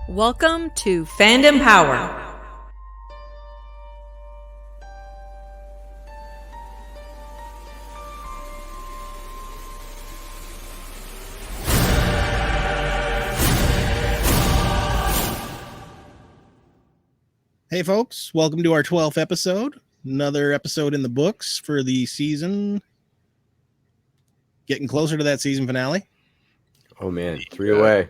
Welcome to Fandom Power. Hey folks, welcome to our 12th episode. Another episode in the books for the season. Getting closer to that season finale. Oh man, 3 away.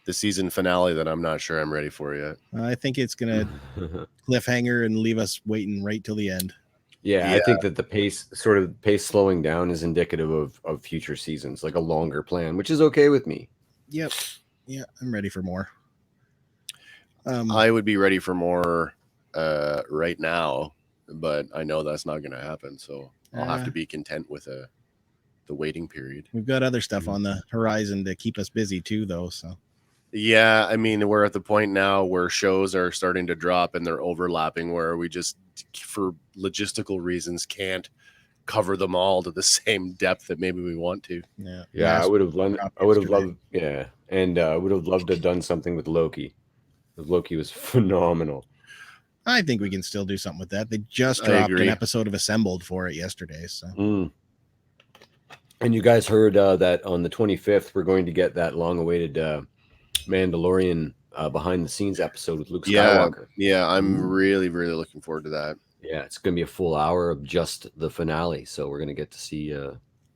The season finale that I'm not sure I'm ready for yet. I think it's going to cliffhanger and leave us waiting right till the end. Yeah, I think that the pace slowing down is indicative of future seasons, like a longer plan, which is okay with me. Yep. Yeah, I'm ready for more. I would be ready for more right now, but I know that's not going to happen. So I'll have to be content with the waiting period. We've got other stuff on the horizon to keep us busy too, though. So yeah, I mean, we're at the point now where shows are starting to drop and they're overlapping, where we just, for logistical reasons, can't cover them all to the same depth that maybe we want to. Yeah, I would have loved, and I would have loved to have done something with Loki. Loki was phenomenal. I think we can still do something with that. They just dropped an episode of Assembled for it yesterday. So, and you guys heard that on the 25th, we're going to get that long-awaited Mandalorian behind-the-scenes episode with Luke Skywalker. Yeah, I'm really, really looking forward to that. Yeah, it's going to be a full hour of just the finale, so we're going to get to see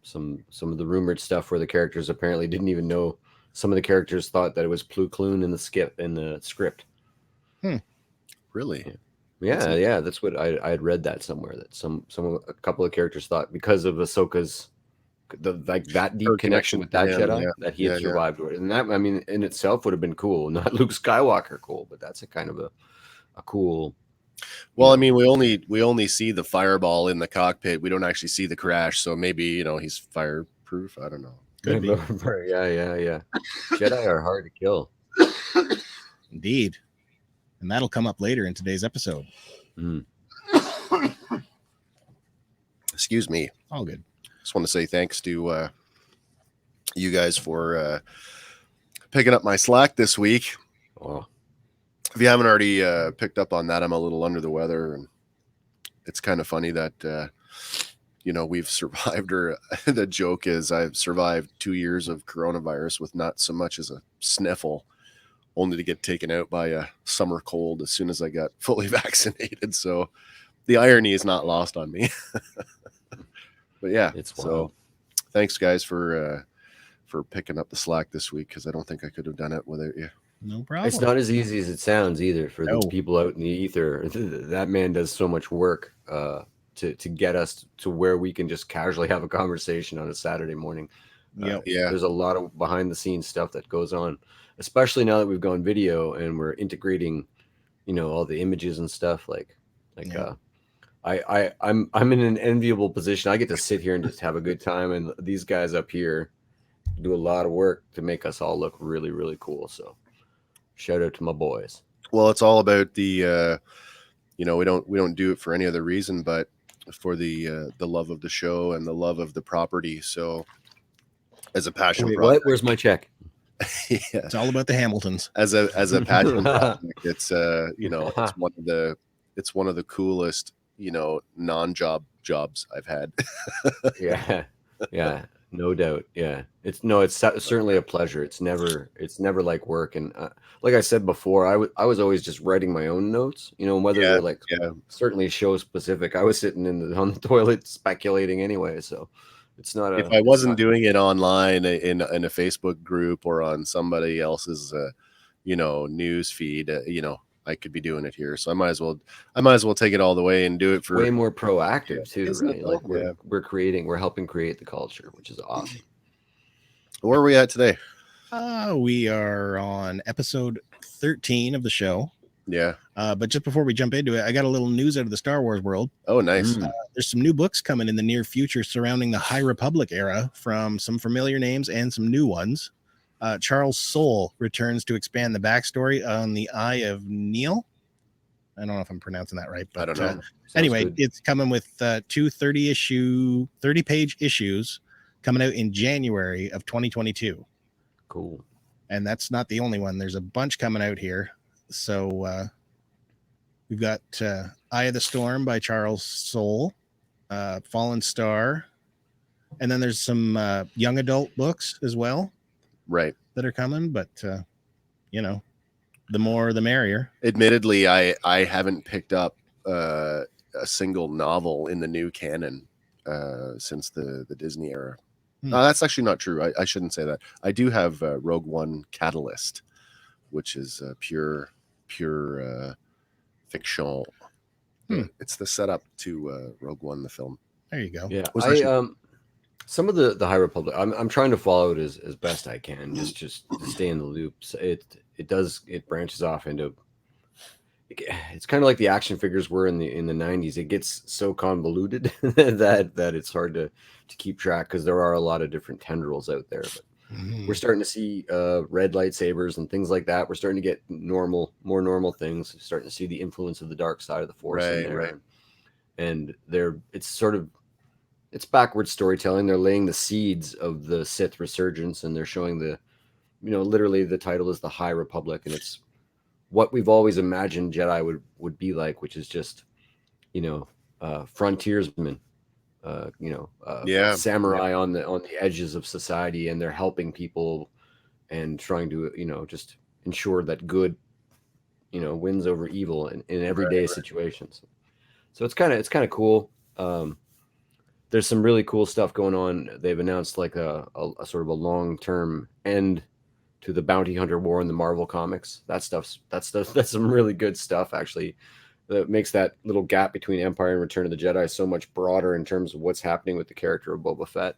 some of the rumored stuff where the characters apparently didn't even know. Some of the characters thought that it was Plo Koon in the script. Really? Yeah. That's what I had read that somewhere, that a couple of characters thought because of Ahsoka's that deep connection with that Jedi that he had survived. And that, I mean, in itself would have been cool. Not Luke Skywalker cool, but that's a kind of a cool. Well, I mean, we only see the fireball in the cockpit. We don't actually see the crash, so maybe he's fireproof. I don't know. Could be. Yeah. Jedi are hard to kill. Indeed. And that'll come up later in today's episode. Excuse me. All good. Just want to say thanks to you guys for picking up my slack this week. Oh. If you haven't already picked up on that, I'm a little under the weather, and it's kind of funny that we've survived, or the joke is I've survived 2 years of coronavirus with not so much as a sniffle, only to get taken out by a summer cold as soon as I got fully vaccinated. So the irony is not lost on me. But yeah, it's wild. So thanks guys for picking up the slack this week, because I don't think I could have done it without you. No problem. It's not as easy as it sounds either for the people out in the ether. That man does so much work to get us to where we can just casually have a conversation on a Saturday morning. There's a lot of behind the scenes stuff that goes on, especially now that we've gone video and we're integrating, all the images and stuff. I'm in an enviable position. I get to sit here and just have a good time, and these guys up here do a lot of work to make us all look really, really cool. So shout out to my boys. Well, it's all about the we don't do it for any other reason but for the love of the show and the love of the property. So as a passion project, where's my check? It's all about the Hamiltons. As a passion project, it's it's one of the coolest non-job jobs I've had. yeah, no doubt. Yeah, it's certainly a pleasure. It's never like work. And like I said before, I was always just writing my own notes, whether they're certainly show specific. I was sitting on the toilet speculating anyway, so it's not. If I wasn't doing it online in a Facebook group or on somebody else's news feed, I could be doing it here. So I might as well take it all the way and do it for way more proactive too, right? Like we're helping create the culture, which is awesome. Where are we at today? We are on episode 13 of the show. Yeah. But just before we jump into it, I got a little news out of the Star Wars world. Oh, nice. There's some new books coming in the near future surrounding the High Republic era, from some familiar names and some new ones. Charles Soule returns to expand the backstory on the Eye of Neil. I don't know if I'm pronouncing that right, but I don't know. Anyway, it's coming with two 30-page issues coming out in January of 2022. Cool. And that's not the only one. There's a bunch coming out here. So we've got Eye of the Storm by Charles Soule, Fallen Star, and then there's some young adult books as well, right, that are coming. But you know, the more the merrier. Admittedly, I haven't picked up a single novel in the new canon since the Disney era. That's actually not true. I shouldn't say that. I do have Rogue One Catalyst, which is pure fiction. It's the setup to Rogue One, the film. There you go. Yeah, some of the High Republic, I'm trying to follow it as best I can, just to stay in the loop. So it branches off into. It's kind of like the action figures were in the 90s. It gets so convoluted that it's hard to keep track, because there are a lot of different tendrils out there. But we're starting to see red lightsabers and things like that. We're starting to get more normal things. We're starting to see the influence of the dark side of the Force in there. Right. And it's backwards storytelling. They're laying the seeds of the Sith resurgence, and they're showing literally the title is the High Republic, and it's what we've always imagined Jedi would be like, which is just, frontiersmen, samurai on the edges of society, and they're helping people and trying to, just ensure that good, wins over evil in everyday situations. So it's kind of cool. There's some really cool stuff going on. They've announced like a sort of a long-term end to the bounty hunter war in the Marvel comics. That's some really good stuff, actually. That makes that little gap between Empire and Return of the Jedi so much broader in terms of what's happening with the character of Boba Fett.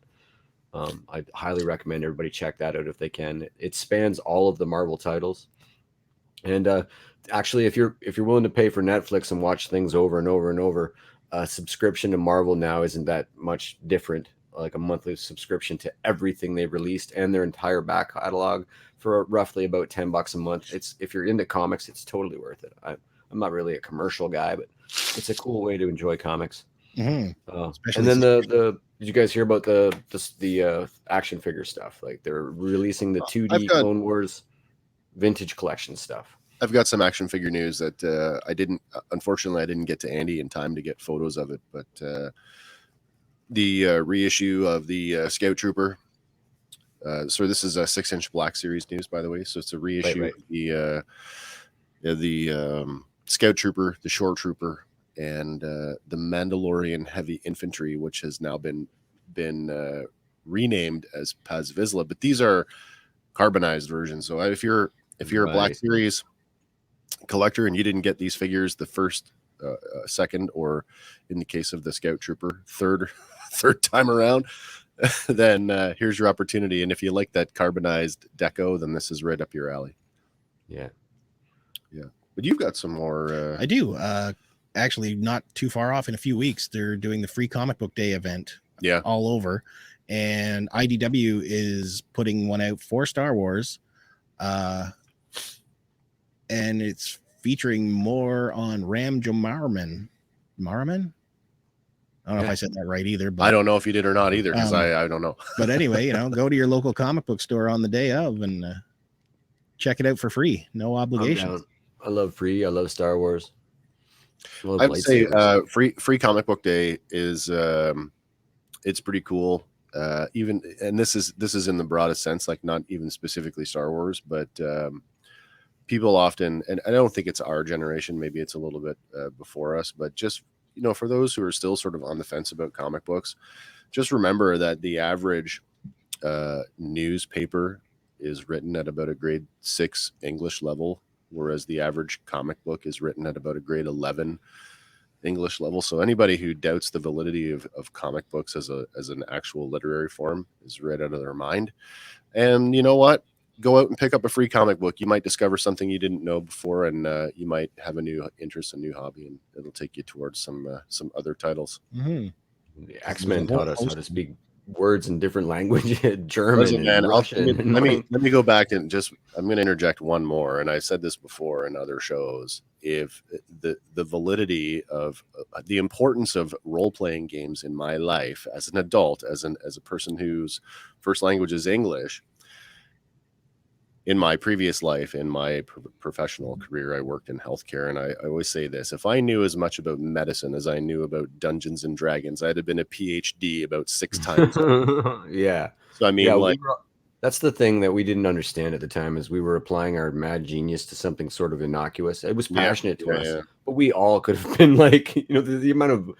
I highly recommend everybody check that out if they can. It spans all of the Marvel titles. And actually, if you're willing to pay for Netflix and watch things over and over and over, a subscription to Marvel now isn't that much different. Like a monthly subscription to everything they've released and their entire back catalog for roughly about $10 a month. If you're into comics, it's totally worth it. I'm not really a commercial guy, but it's a cool way to enjoy comics. And then did you guys hear about the action figure stuff? Like they're releasing the 2D Clone Wars vintage collection stuff. I've got some action figure news that unfortunately I didn't get to Andy in time to get photos of it, but the reissue of the Scout Trooper. So this is a 6-inch Black Series news, by the way. So it's a reissue of the Scout Trooper, the Shore Trooper, and the Mandalorian Heavy Infantry, which has now been renamed as Paz Vizsla. But these are carbonized versions. So if you're a Black Series collector and you didn't get these figures the first, second, or in the case of the Scout Trooper, third time around, then here's your opportunity. And if you like that carbonized deco, then this is right up your alley. Yeah. But you've got some more. I do. Actually, not too far off. In a few weeks, they're doing the Free Comic Book Day event. Yeah. All over, and IDW is putting one out for Star Wars, and it's featuring more on Ram Jomarman. Maraman? I don't know if I said that right either. But I don't know if you did or not either, because I don't know. But anyway, go to your local comic book store on the day of and check it out for free. No obligation. I love free. I love Star Wars. I would say free Comic Book Day is it's pretty cool. And this is in the broadest sense, like not even specifically Star Wars, but people often, and I don't think it's our generation, maybe it's a little bit before us, but just for those who are still sort of on the fence about comic books, just remember that the average newspaper is written at about a grade 6 English level, whereas the average comic book is written at about a grade 11 English level. So anybody who doubts the validity of comic books as an actual literary form is right out of their mind. And you know what? Go out and pick up a free comic book. You might discover something you didn't know before, and you might have a new interest, a new hobby, and it'll take you towards some other titles. Mm-hmm. The X-Men taught us how to speak words in different languages, German and Russian. Let me go back and I'm going to interject one more, and I said this before in other shows. If the validity of the importance of role-playing games in my life as an adult, as a person whose first language is English, in my previous life, in my professional career, I worked in healthcare, and I always say this: if I knew as much about medicine as I knew about Dungeons and Dragons, I'd have been a PhD about 6 times. Yeah. So I mean, that's the thing that we didn't understand at the time, is we were applying our mad genius to something sort of innocuous. It was passionate to us, but we all could have been like, the amount of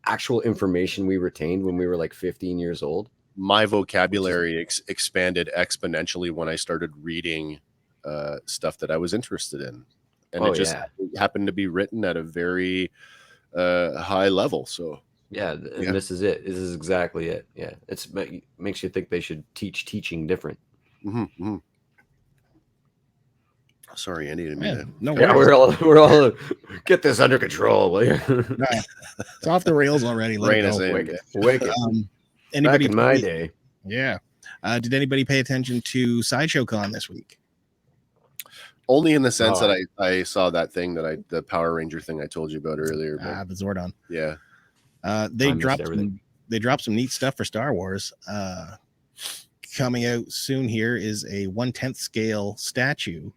actual information we retained when we were like 15 years old. My vocabulary expanded exponentially when I started reading stuff that I was interested in, and it just happened to be written at a very high level. So and this is it. This is exactly it. Yeah, it makes you think they should teach teaching different. Mm-hmm. Sorry, Andy, didn't mean to. No, we're all get this under control, will you? It's off the rails already. Rain is in. Wicked. Anybody back in my day? Yeah. Did anybody pay attention to Sideshow Con this week? Only in the sense that I saw that thing the Power Ranger thing I told you about earlier. The Zordon. Yeah. They dropped some neat stuff for Star Wars. Coming out soon here is a 1/10 scale statue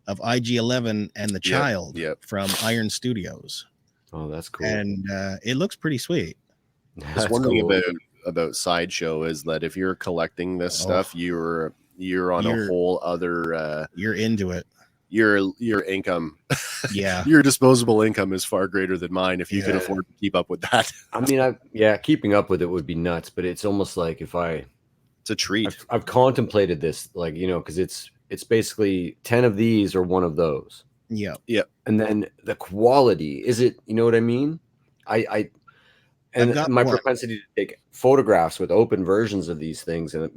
of IG-11 and the child from Iron Studios. Oh, that's cool. And it looks pretty sweet. That's one thing about Sideshow is that if you're collecting this stuff, you're on a whole other you're into it. Your income, your disposable income is far greater than mine if you can afford to keep up with that. I mean, keeping up with it would be nuts, but it's almost like it's a treat. I've contemplated this, like, because it's basically 10 of these or one of those. Yeah. And then the quality, is it, you know what I mean? And my propensity to take photographs with open versions of these things and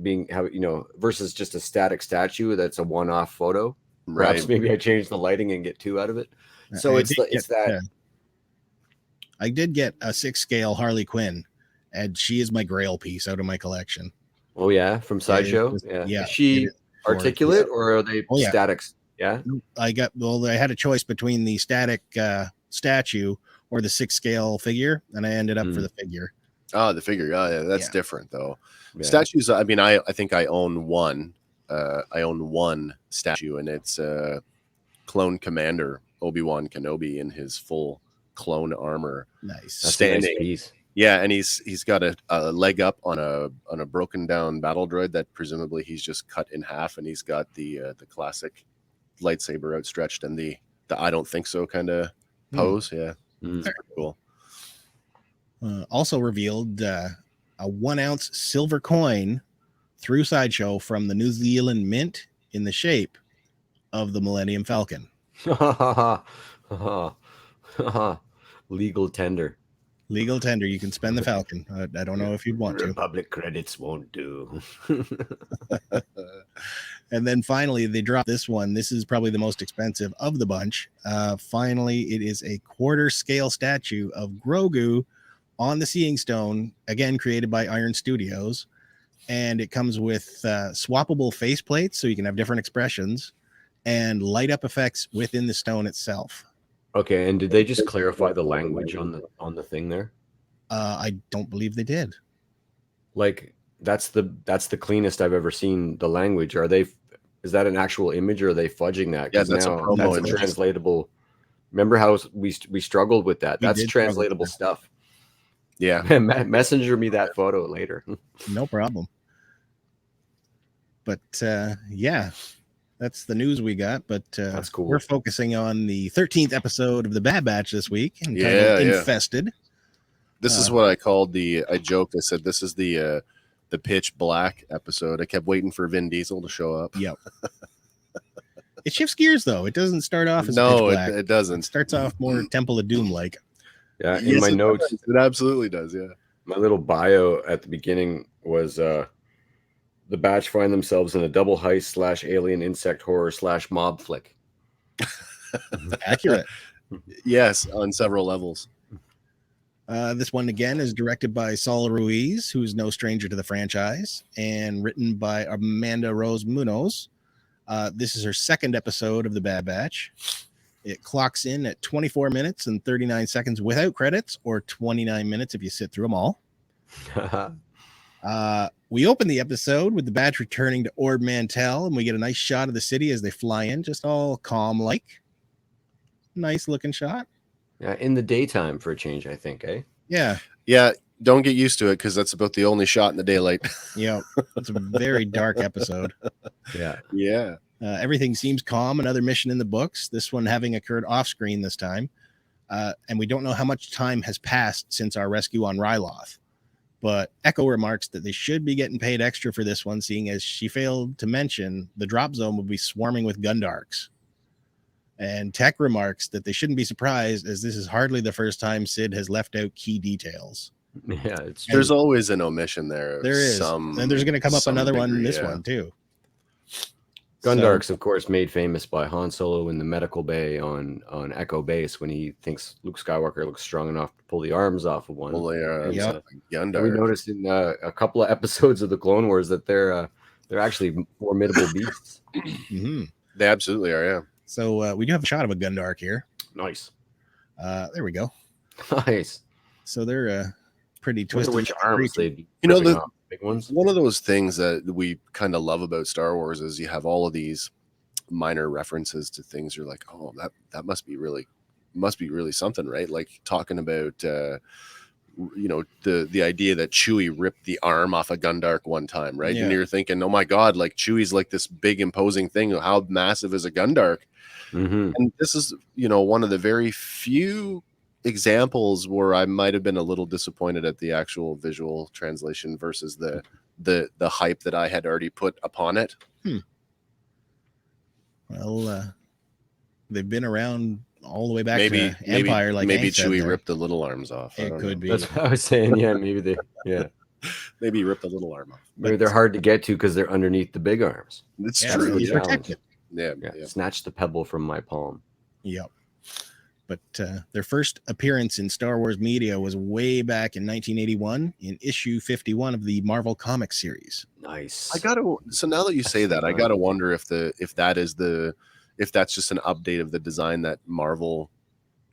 versus just a static statue that's a one-off photo. Perhaps maybe I change the lighting and get 2 out of it. So it's that. I did get a 6 scale Harley Quinn, and she is my grail piece out of my collection. Oh yeah, from Sideshow. Is she articulate or are they statics? Yeah. I had a choice between the static statue or the 6 scale figure, and I ended up for the figure. Oh, the figure. That's different though. Yeah. Statues. I mean, I think I own one. I own one statue, and it's Clone Commander Obi-Wan Kenobi in his full clone armor. Nice. Standing. That's a nice piece. Yeah, and he's got a leg up on a broken down battle droid that presumably he's just cut in half, and he's got the classic lightsaber outstretched and the I don't think so kind of pose. Yeah, very cool. Also revealed a 1 ounce silver coin through Sideshow from the New Zealand Mint in the shape of the Millennium Falcon. Legal tender. You can spend the Falcon. I don't know if you'd want to. Republic credits won't do. And then finally, they dropped this one. This is probably the most expensive of the bunch. Finally, it is a 1/4 scale statue of Grogu on the Seeing Stone, again created by Iron Studios. And it comes with swappable faceplates, so you can have different expressions, and light up effects within the stone itself. Okay, and did they just clarify the language on the thing there? I don't believe they did. Like that's the cleanest I've ever seen the language. Is that an actual image, or are they fudging that? Yeah, that's a promo. That's a translatable. Remember how we struggled with that? That's translatable stuff. Yeah. Messenger me that photo later. No problem. But that's the news we got. But that's cool. We're focusing on the 13th episode of the Bad Batch this week, entitled Infested. This is what I called I joked. I said, this is the pitch black episode. I kept waiting for Vin Diesel to show up. Yep. It shifts gears, though. It doesn't start off as pitch black. It doesn't. It starts off more Temple of Doom like. Yeah, in my notes. It absolutely does, yeah. My little bio at the beginning was the Batch find themselves in a double heist / alien insect horror / mob flick. Accurate. Yes, on several levels. This one, again, is directed by Saul Ruiz, who's no stranger to the franchise, and written by Amanda Rose Munoz. This is her 2nd episode of the Bad Batch. It clocks in at 24 minutes and 39 seconds without credits, or 29 minutes if you sit through them all. We open the episode with the Batch returning to Ord Mantell, and we get a nice shot of the city as they fly in, just all calm-like. Nice looking shot. Yeah, in the daytime for a change, I think, eh? Yeah. Yeah, don't get used to it because that's about the only shot in the daylight. Yeah, it's a very dark episode. Yeah. Yeah. Everything seems calm. Another mission in the books, this one having occurred off-screen this time. And we don't know how much time has passed since our rescue on Ryloth. But Echo remarks that they should be getting paid extra for this one, seeing as she failed to mention the drop zone will be swarming with Gundarks. And Tech remarks that they shouldn't be surprised, as this is hardly the first time Sid has left out key details. Yeah, it's There's always an omission there. There is. And there's going to come up another one in this one, too. Gundarks, of course, made famous by Han Solo in the medical bay on Echo Base when he thinks Luke Skywalker looks strong enough to pull the arms off of one. Gundark. We noticed in a couple of episodes of the Clone Wars that they're actually formidable beasts. Mm-hmm. They absolutely are, yeah. So we do have a shot of a Gundark here. Nice. There we go. Nice. So they're pretty twisted. Which arms they'd be big ones. One of those things that we kind of love about Star Wars is you have all of these minor references to things. You're like, oh, that must be really something, right? Like talking about the idea that Chewie ripped the arm off a Gundark one time, right? Yeah. And you're thinking, oh my God, like Chewie's like this big imposing thing. How massive is a Gundark? Mm-hmm. And this is, one of the very few examples where I might have been a little disappointed at the actual visual translation versus the hype that I had already put upon it. Well, they've been around all the way back to Empire. Maybe Chewie ripped the little arms off. It could be. That's what I was saying. Yeah, maybe maybe he ripped the little arm off. Maybe they're hard to get to because they're underneath the big arms. It's true. He's protected. Yeah. Snatch the pebble from my palm. Yep. But their first appearance in Star Wars media was way back in 1981 in issue 51 of the Marvel Comics series. Nice. So now that you say that, I gotta wonder if that's just an update of the design that Marvel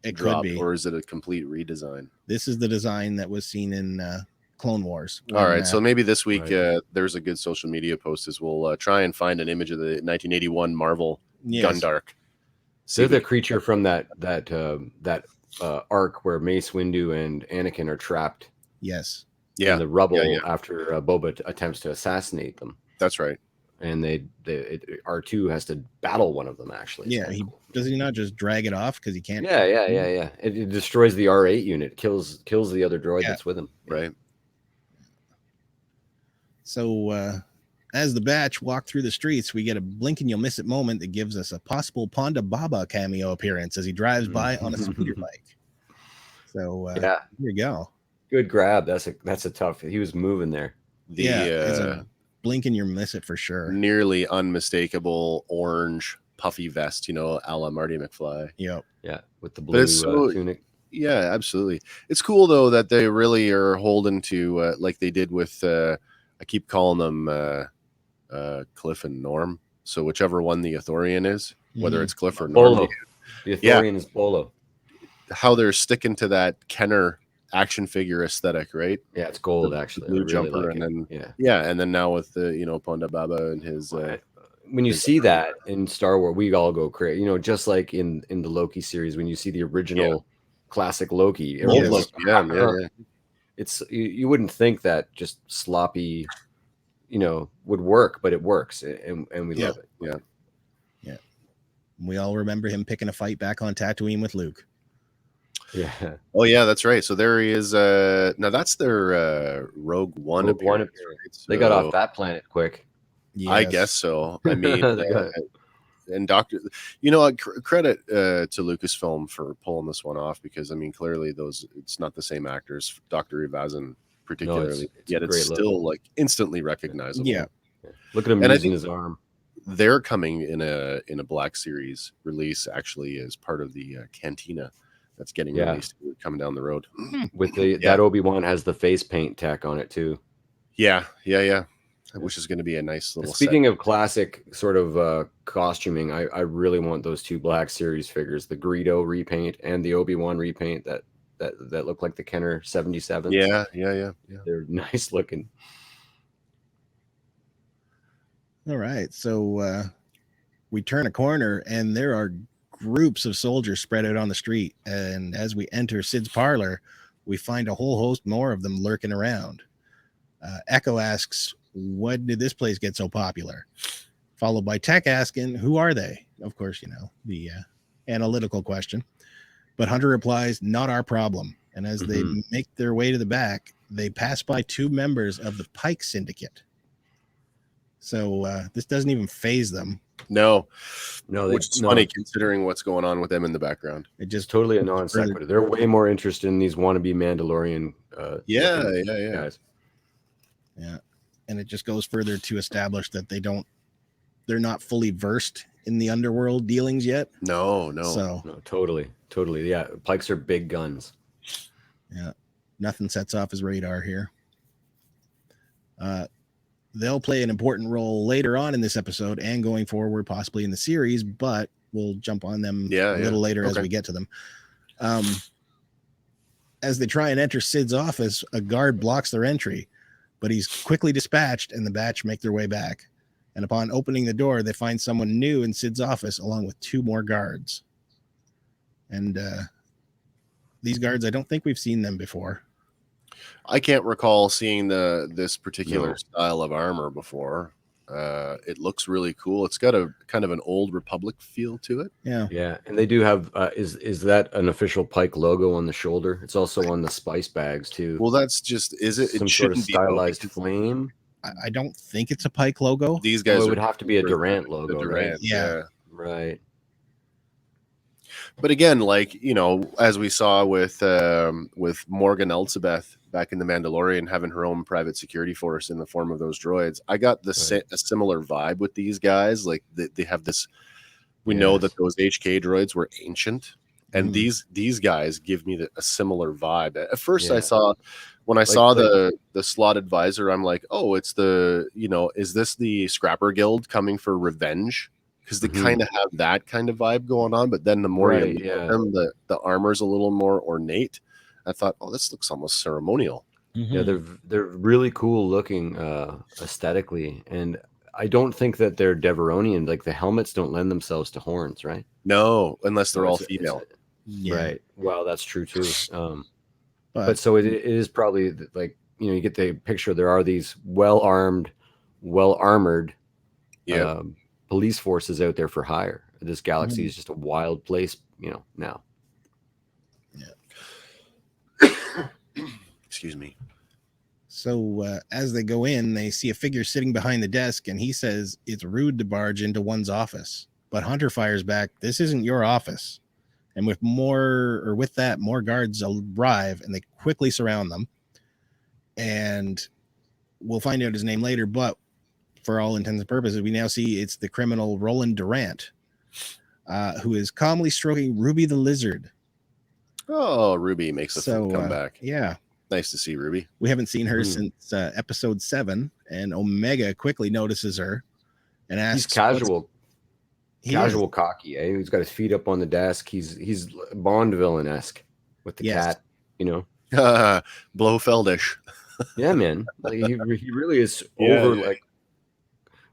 dropped, could be, or is it a complete redesign? This is the design that was seen in Clone Wars. All right, so maybe this week there's a good social media post as we'll try and find an image of the 1981 Marvel Gundark. They're the creature from that arc where Mace Windu and Anakin are trapped. Yes. In the rubble after Boba attempts to assassinate them. That's right. And R2 has to battle one of them, actually. Yeah, does he not just drag it off because he can't? Yeah. It destroys the R8 unit, kills the other droid that's with him. Right. So as the Batch walk through the streets, we get a blink and you'll miss it moment that gives us a possible Ponda Baba cameo appearance as he drives by on a speeder bike. So here we go. Good grab. That's a tough. He was moving there. It's a blink and you miss it for sure. Nearly unmistakable orange puffy vest, a la Marty McFly. Yep. Yeah, with the blue tunic. Yeah, absolutely. It's cool though that they really are holding to like they did with. I keep calling them Cliff and Norm. So whichever one the Ithorian is, whether it's Cliff or Norm. Bolo. The Ithorian is Bolo. How they're sticking to that Kenner action figure aesthetic, right? Yeah, it's gold actually. Blue jumper, like and then and then now with the Ponda Baba and his. When you see that in Star Wars, we all go crazy. Just like in the Loki series, when you see the original classic Loki, it's you wouldn't think that just sloppy, would work, but it works, and we love it. Yeah. We all remember him picking a fight back on Tatooine with Luke. Yeah. Oh yeah, that's right. So there he is. Now that's their Rogue One appearance. Right? So they got off that planet quick. Yes. I guess so. I mean, and credit to Lucasfilm for pulling this one off, because I mean, clearly it's not the same actors, Dr. Evazan particularly, yet it's still like instantly recognizable. Yeah. Look at him using his arm. They're coming in a Black Series release, actually, as part of the Cantina that's getting released coming down the road. With that Obi-Wan has the face paint tack on it too. Yeah. Which is going to be a nice little. Speaking of classic sort of costuming, I really want those two Black Series figures, the Greedo repaint and the Obi-Wan repaint that look like the Kenner 77s. Yeah. They're nice looking. All right. So we turn a corner and there are groups of soldiers spread out on the street. And as we enter Sid's parlor, we find a whole host more of them lurking around. Echo asks, when did this place get so popular? Followed by Tech asking, who are they? Of course, the analytical question. But Hunter replies, not our problem. And as they make their way to the back, they pass by two members of the Pike Syndicate. So this doesn't even faze them. No, which is funny considering what's going on with them in the background. It just totally a non sequitur. They're way more interested in these wannabe Mandalorian guys. Yeah. And it just goes further to establish that they're not fully versed in the underworld dealings yet. No, totally. Yeah, Pikes are big guns. Yeah, nothing sets off his radar here. They'll play an important role later on in this episode and going forward, possibly in the series, but we'll jump on them a little later as we get to them. As they try and enter Sid's office, a guard blocks their entry, but he's quickly dispatched and the batch make their way back. And upon opening the door, they find someone new in Sid's office along with two more guards. And these guards, I don't think we've seen them before. I can't recall seeing this particular style of armor before. It looks really cool. It's got a kind of an old Republic feel to it. Yeah, and they do have. Is that an official Pike logo on the shoulder? It's also on the spice bags too. Well, that's just some sort of stylized flame? I don't think it's a Pike logo. These guys would have to be a Durant logo, Durant, right? Yeah, right. But again, like, as we saw with Morgan Elsbeth back in The Mandalorian, having her own private security force in the form of those droids, I got a similar vibe with these guys. Like they have this. We know that those HK droids were ancient, and these guys give me a similar vibe. At first, I saw the slotted visor, I'm like, oh, it's is this the Scrapper Guild coming for revenge? Because they kind of have that kind of vibe going on, but then the more you look at them, the armor's a little more ornate. I thought, oh, this looks almost ceremonial. Yeah, they're really cool looking aesthetically, and I don't think that they're Deveronian. Like the helmets don't lend themselves to horns, right? No, unless they're all female. Right. Well, that's true too. But so it is probably like you get the picture. There are these well-armed, well-armored. Police forces out there for hire. This galaxy is just a wild place, now. Yeah. Excuse me. So as they go in, they see a figure sitting behind the desk, and he says it's rude to barge into one's office. But Hunter fires back, "This isn't your office." And with that, more guards arrive, and they quickly surround them. And we'll find out his name later, but for all intents and purposes, we now see it's the criminal Roland Durant, who is calmly stroking Ruby the Lizard. Oh, Ruby makes a comeback. Yeah. Nice to see Ruby. We haven't seen her since episode 7, and Omega quickly notices her and asks... He's casual cocky, eh? He's got his feet up on the desk. He's Bond villain-esque with the cat, Blofeldish. Yeah, man. Like, he really is over, like...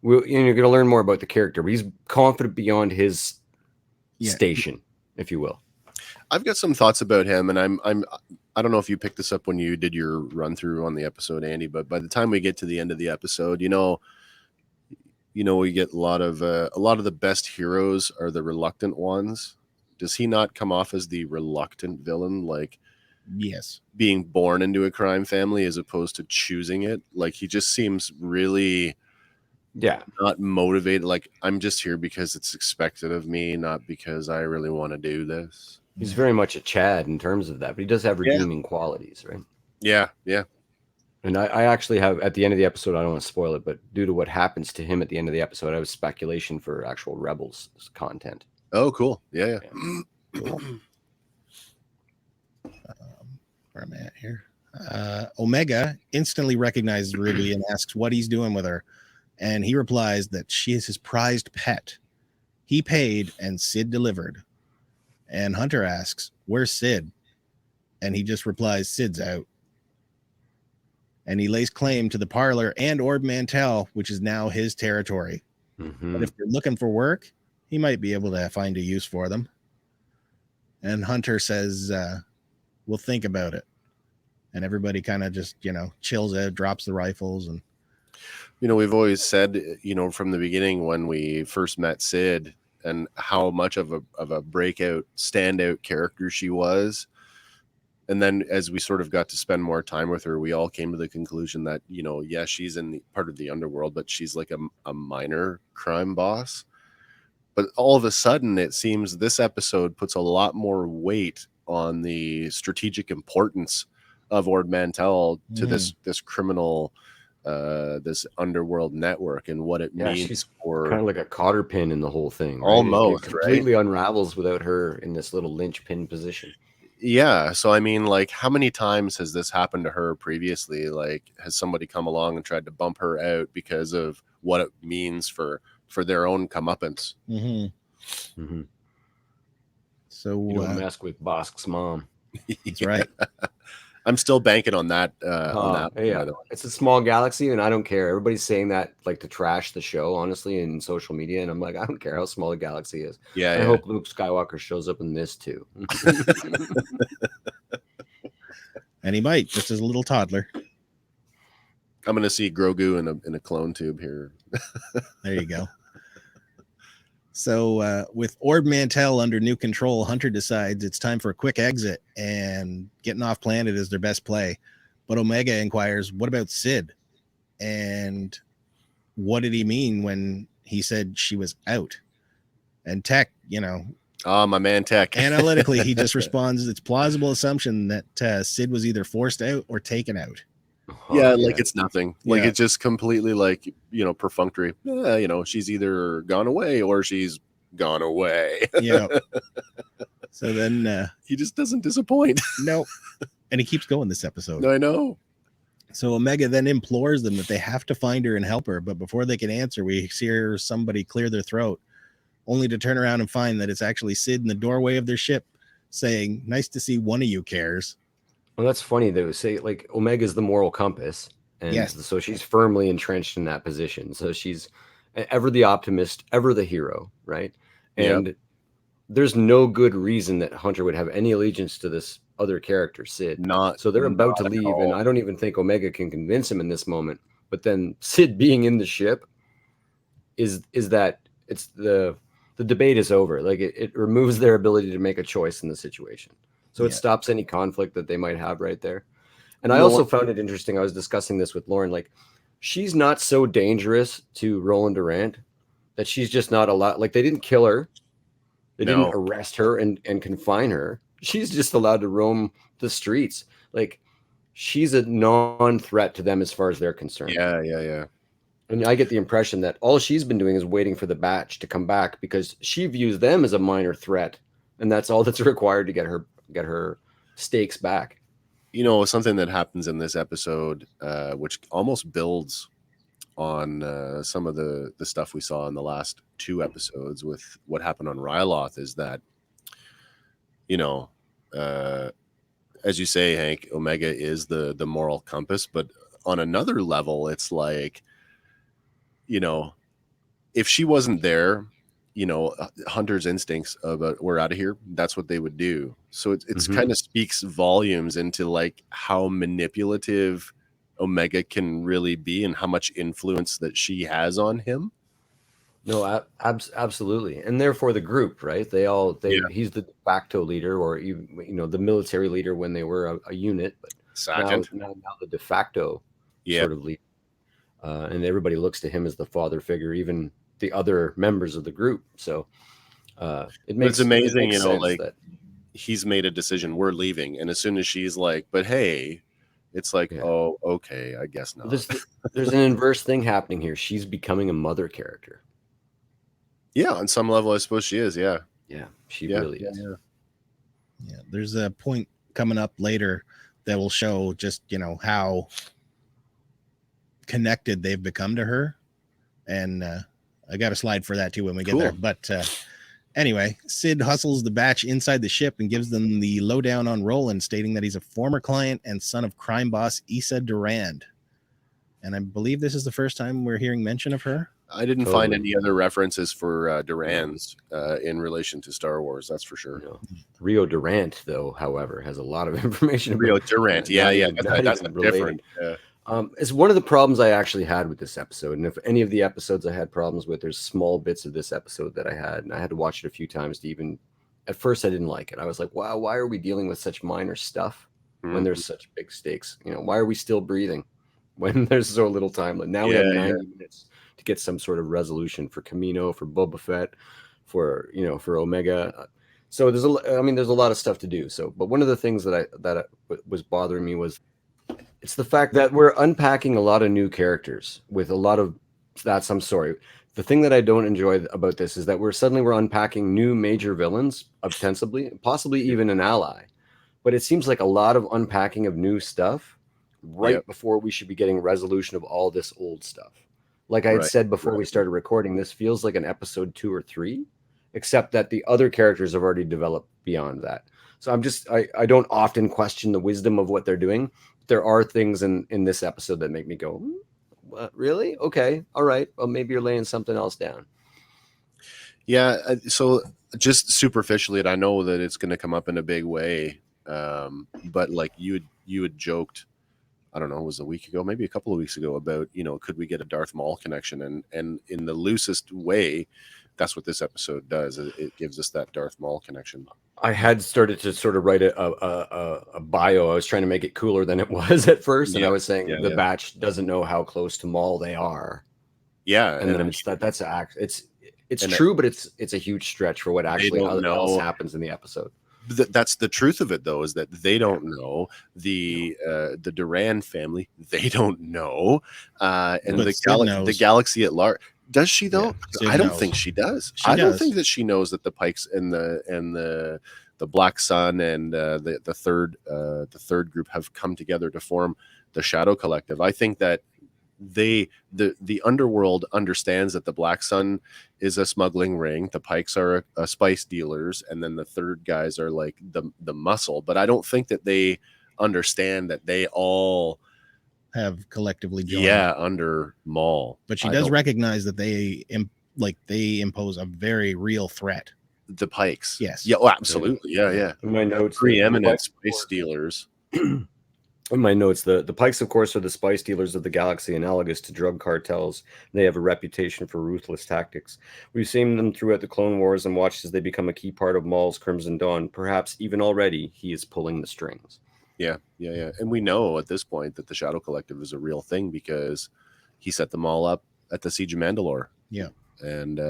You're going to learn more about the character, but he's confident beyond his station, if you will. I've got some thoughts about him, and I don't know if you picked this up when you did your run through on the episode, Andy, but by the time we get to the end of the episode, we get a lot of the best heroes are the reluctant ones. Does he not come off as the reluctant villain? Like, yes, being born into a crime family as opposed to choosing it. Like, he just seems really... not motivated. Like, I'm just here because it's expected of me, not because I really want to do this. He's very much a Chad in terms of that, but he does have redeeming qualities, right? Yeah. And I actually have, at the end of the episode, I don't want to spoil it, but due to what happens to him at the end of the episode, I have speculation for actual Rebels content. Oh, cool. Yeah. Cool. Where am I at here? Omega instantly recognizes Ruby and asks what he's doing with her. And he replies that she is his prized pet. He paid and Sid delivered. And Hunter asks, "Where's Sid?" And he just replies, "Sid's out." and he lays claim to the parlor and Ord Mantell, which is now his territory. But if they're looking for work, he might be able to find a use for them. And Hunter says, we'll think about it. And everybody kind of just, chills out, drops the rifles. And we've always said, from the beginning when we first met Sid and how much of a breakout, standout character she was. And then as we sort of got to spend more time with her, we all came to the conclusion that, she's in part of the underworld, but she's like a minor crime boss. But all of a sudden, it seems this episode puts a lot more weight on the strategic importance of Ord Mantell to this criminal, this underworld network and what it means. She's for kind of like a cotter pin in the whole thing. Right? Almost, it completely unravels without her in this little linchpin position. Yeah. So, I mean, like, how many times has this happened to her previously? Like, has somebody come along and tried to bump her out because of what it means for their own comeuppance? So you don't mess with Bosk's mom. That's right. I'm still banking on that. Yeah, it's a small galaxy, and I don't care. Everybody's saying that like to trash the show, honestly, in social media, and I'm like, I don't care how small the galaxy is. I hope Luke Skywalker shows up in this too. And he might, just as a little toddler. I'm going to see Grogu in a clone tube here. There you go. So with Ord Mantell under new control, Hunter decides it's time for a quick exit, and getting off planet is their best play. But Omega inquires, what about Sid? And what did he mean when he said she was out? And Tech, my man Tech. Analytically, he just responds, it's plausible assumption that Sid was either forced out or taken out. It's nothing. Like, it's just completely like, perfunctory. She's either gone away or she's gone away. Yeah. So then he just doesn't disappoint. No. And he keeps going this episode. I know. So Omega then implores them that they have to find her and help her. But before they can answer, we hear somebody clear their throat, only to turn around and find that it's actually Sid in the doorway of their ship saying, nice to see one of you cares. Well, that's funny, though. Say, like, Omega's the moral compass. And so she's firmly entrenched in that position. So she's ever the optimist, ever the hero, right? And there's no good reason that Hunter would have any allegiance to this other character, Sid. So they're about to leave, and I don't even think Omega can convince him in this moment. But then Sid being in the ship is that it's the debate is over. Like, it removes their ability to make a choice in the situation. So it stops any conflict that they might have right there. And I also found it interesting. I was discussing this with Lauren. Like, she's not so dangerous to Roland Durant that she's just not allowed. Like, they didn't kill her. They didn't arrest her and confine her. She's just allowed to roam the streets. Like, she's a non-threat to them as far as they're concerned. Yeah. And I get the impression that all she's been doing is waiting for the batch to come back because she views them as a minor threat. And that's all that's required to get her stakes back. Something that happens in this episode, which almost builds on some of the stuff we saw in the last two episodes with what happened on Ryloth, is that, as you say, Hank, Omega is the moral compass, but on another level, it's like, if she wasn't there, Hunter's instincts of we're out of here, that's what they would do. So it's kind of speaks volumes into like how manipulative Omega can really be and how much influence that she has on him. No, absolutely. And therefore the group, right? He's the de facto leader, or even, the military leader when they were a unit, but now the de facto sort of leader. And everybody looks to him as the father figure, even the other members of the group. So it's amazing, that he's made a decision, we're leaving, and as soon as she's like, but hey, it's like, oh, okay, I guess not. There's an inverse thing happening here. She's becoming a mother character. Yeah, on some level, I suppose she is. Yeah, she really is. Yeah, there's a point coming up later that will show just how connected they've become to her, and I got a slide for that too when we get there. But anyway, Sid hustles the batch inside the ship and gives them the lowdown on Roland, stating that he's a former client and son of crime boss Issa Durand. And I believe this is the first time we're hearing mention of her. I didn't find any other references for Durans in relation to Star Wars. That's for sure. No. Rio Durant, though, however, has a lot of information. Rio Durant, yeah, that's different. Yeah. It's one of the problems I actually had with this episode. And if any of the episodes I had problems with, there's small bits of this episode that I had, and I had to watch it a few times to even. At first, I didn't like it. I was like, "Wow, why are we dealing with such minor stuff when there's such big stakes? Why are we still breathing when there's so little time? Now we have 90 minutes to get some sort of resolution for Kamino, for Boba Fett, for Omega. So there's a lot of stuff to do. So, but one of the things that was bothering me was it's the fact that we're unpacking a lot of new characters with a lot of that's. I'm sorry. The thing that I don't enjoy about this is that we're unpacking new major villains, ostensibly, possibly even an ally. But it seems like a lot of unpacking of new stuff before we should be getting resolution of all this old stuff. Like I had said before we started recording, this feels like an episode 2 or 3, except that the other characters have already developed beyond that. So I don't often question the wisdom of what they're doing. There are things in this episode that make me go, what, really? Okay. All right. Well, maybe you're laying something else down. Yeah. So just superficially, and I know that it's going to come up in a big way. But like you had joked, I don't know, it was a week ago, maybe a couple of weeks ago about, could we get a Darth Maul connection? And in the loosest way, that's what this episode does. It gives us that Darth Maul connection. I had started to sort of write a bio. I was trying to make it cooler than it was at first. And I was saying the Batch doesn't know how close to Maul they are. Yeah. And then it's true, but it's a huge stretch for what actually else happens in the episode. That's the truth of it, though, is that they don't know the Duran family. They don't know, and the galaxy at large. Does she though? Yeah, I don't think she does. I don't think that she knows that the Pikes and the Black Sun and the third group have come together to form the Shadow Collective. I think that the underworld understands that the Black Sun is a smuggling ring, the Pikes are a spice dealers, and then the third guys are like the muscle. But I don't think that they understand that they all have collectively joined under Maul. But she does recognize that they impose a very real threat. The Pikes. Yes. Yeah, oh, absolutely. Yeah. In my notes, preeminent spice dealers. In my notes, the Pikes, of course, are the spice dealers of the galaxy, analogous to drug cartels. They have a reputation for ruthless tactics. We've seen them throughout the Clone Wars and watched as they become a key part of Maul's Crimson Dawn. Perhaps even already, he is pulling the strings. Yeah. And we know at this point that the Shadow Collective is a real thing because he set them all up at the Siege of Mandalore. Yeah. And,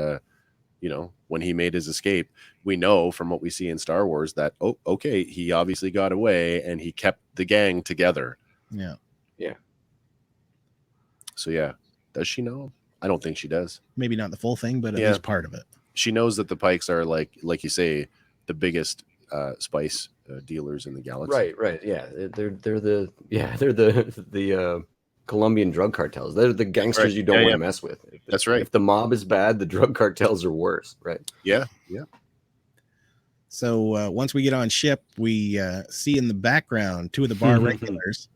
when he made his escape, we know from what we see in Star Wars that, he obviously got away and he kept the gang together. Yeah. Yeah. So, yeah. Does she know? I don't think she does. Maybe not the full thing, but at least part of it. She knows that the Pikes are like you say, the biggest spice dealers in the galaxy. Right. Yeah. They're the Colombian drug cartels. They're the gangsters you don't want to mess with. That's right. If the mob is bad, the drug cartels are worse. Right. Yeah. So once we get on ship, we see in the background 2 of the bar regulars,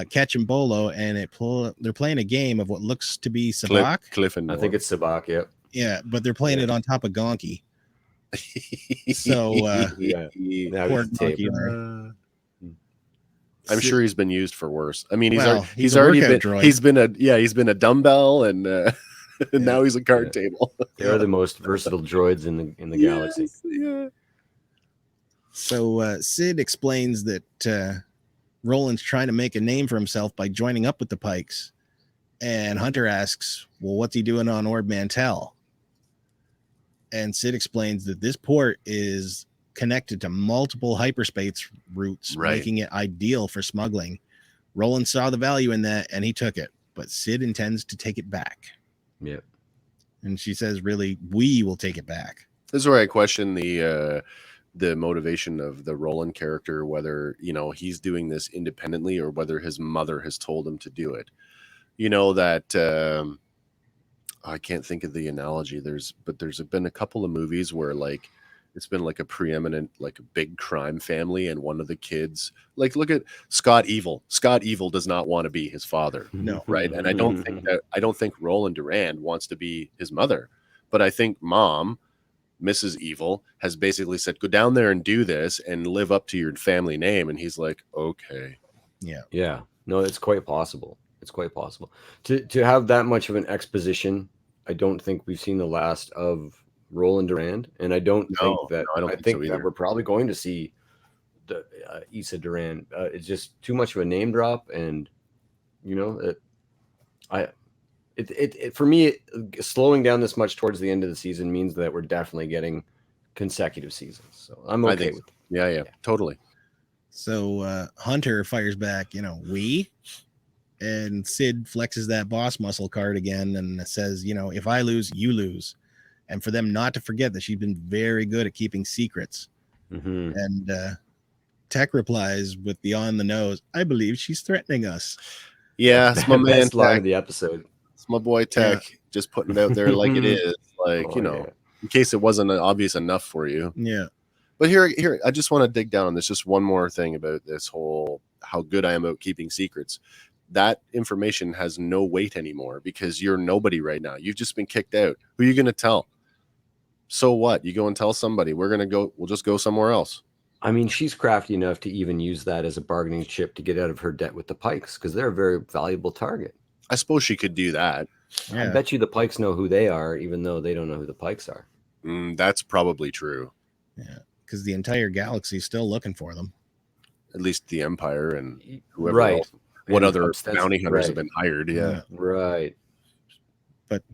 Ketch and Bolo, and they're playing a game of what looks to be Sabacc. Cliff and I think it's Sabacc. Yeah. Yeah, but they're playing it on top of Gonki. So poor Gonki. I'm sure he's been used for worse. I mean, he's been a dumbbell and now he's a card table. They're the most versatile droids in the galaxy. Yeah. So Sid explains that Roland's trying to make a name for himself by joining up with the Pikes, and Hunter asks, "Well, what's he doing on Ord Mantell?" And Sid explains that this port is connected to multiple hyperspace routes, making it ideal for smuggling. Roland saw the value in that and he took it, but Sid intends to take it back. Yeah. And she says, really, we will take it back. This is where I question the motivation of the Roland character, whether, he's doing this independently or whether his mother has told him to do it. I can't think of the analogy. There's been a couple of movies where it's been like a preeminent, like a big crime family, and one of the kids, like, look at Scott Evil. Scott Evil does not want to be his father, No. right? And I don't think Roland Durand wants to be his mother, but I think Mom, Mrs. Evil, has basically said, go down there and do this and live up to your family name, and he's like, okay. Yeah. No, it's quite possible. It's quite possible to have that much of an exposition. I don't think we've seen the last of Roland Durand, and I don't think that. I don't think so that either. we're probably going to see the Issa Durand. It's just too much of a name drop, and you know, for me, slowing down this much towards the end of the season means that we're definitely getting consecutive seasons. So I'm okay with it. Yeah, totally. So Hunter fires back, and Sid flexes that boss muscle card again and says, if I lose, you lose. And for them not to forget that she's been very good at keeping secrets. Mm-hmm. And Tech replies with the on the nose, I believe she's threatening us. Yeah, it's my man Best line Tech. of the episode. It's my boy Tech, just putting it out there like it is. Like, in case it wasn't obvious enough for you. Yeah. But here, I just want to dig down on this. Just one more thing about this whole how good I am at keeping secrets. That information has no weight anymore because you're nobody right now. You've just been kicked out. Who are you going to tell? So what? You go and tell somebody. We'll just go somewhere else. I mean, she's crafty enough to even use that as a bargaining chip to get out of her debt with the Pikes because they're a very valuable target. I suppose she could do that. Yeah. I bet you the Pikes know who they are, even though they don't know who the Pikes are. That's probably true. Yeah, because the entire galaxy is still looking for them. At least the Empire and whoever else. What other bounty hunters have been hired? Yeah. Right. But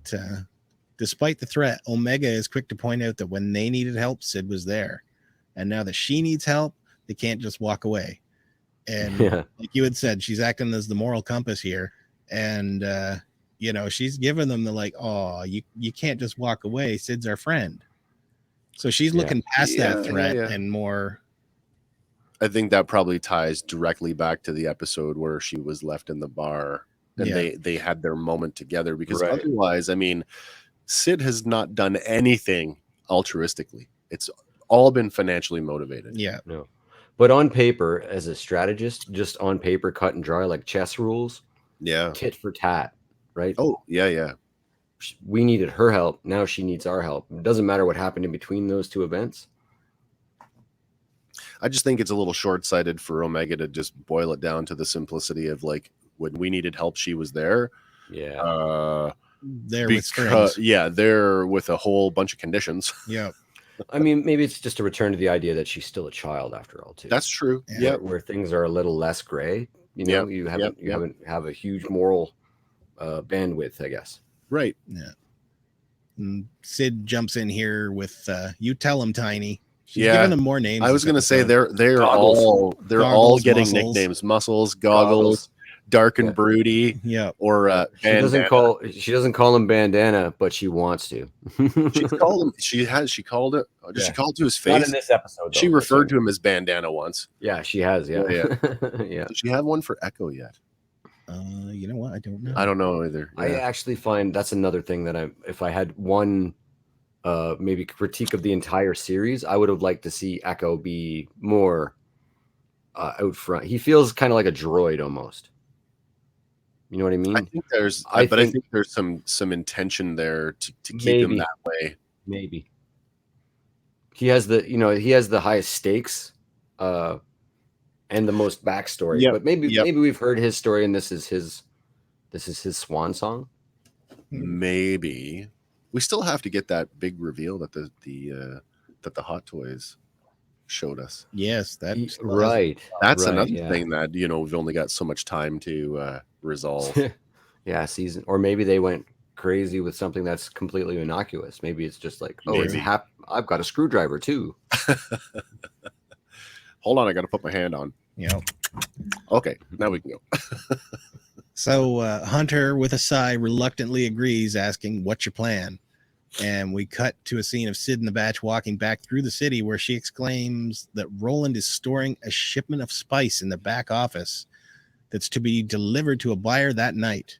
despite the threat, Omega is quick to point out that when they needed help, Sid was there. And now that she needs help, they can't just walk away. And like you had said, she's acting as the moral compass here. And, she's giving them the like, oh, you can't just walk away. Sid's our friend. So she's looking past that threat and more. I think that probably ties directly back to the episode where she was left in the bar and they had their moment together because otherwise, I mean, Sid has not done anything altruistically. It's all been financially motivated. Yeah. No. But on paper, as a strategist, just on paper, cut and dry, like chess rules. Yeah. Tit for tat, right? Oh, yeah. We needed her help. Now she needs our help. It doesn't matter what happened in between those two events. I just think it's a little short-sighted for Omega to just boil it down to the simplicity of like when we needed help, she was there. Yeah. With strings. Yeah, there with a whole bunch of conditions. Yeah. I mean, maybe it's just a return to the idea that she's still a child after all, too. That's true. Yeah, where things are a little less gray. You haven't have a huge moral bandwidth, I guess. Right. Yeah. And Sid jumps in here with you tell him, Tiny. She's giving them more names. I was going to say they're all getting muscles. Nicknames: Muscles, Goggles, Dark and Broody. Yeah. Or she doesn't call him Bandana, but she wants to. She's called him. She called it. Did she call it to his face? Not in this episode. She referred to him as Bandana once. Yeah, she has. Yeah. Yeah. Does she have one for Echo yet? You know what? I don't know. I don't know either. Yeah. I actually find that's another thing that if I had one maybe critique of the entire series, I would have liked to see Echo be more out front. He feels kind of like a droid almost. You know what I mean? I think I think there's some intention there to keep him that way. Maybe he has the highest stakes and the most backstory. But maybe we've heard his story and this is his swan song. Maybe we still have to get that big reveal that the Hot Toys showed us. Yes, that's right. That's another thing that we've only got so much time to resolve. Season, or maybe they went crazy with something that's completely innocuous. Maybe it's just like, I've got a screwdriver too. Hold on, I got to put my hand on. Yeah. Okay, now we can go. So Hunter, with a sigh, reluctantly agrees, asking, "What's your plan?" And we cut to a scene of Sid and the Batch walking back through the city, where she exclaims that Roland is storing a shipment of spice in the back office that's to be delivered to a buyer that night.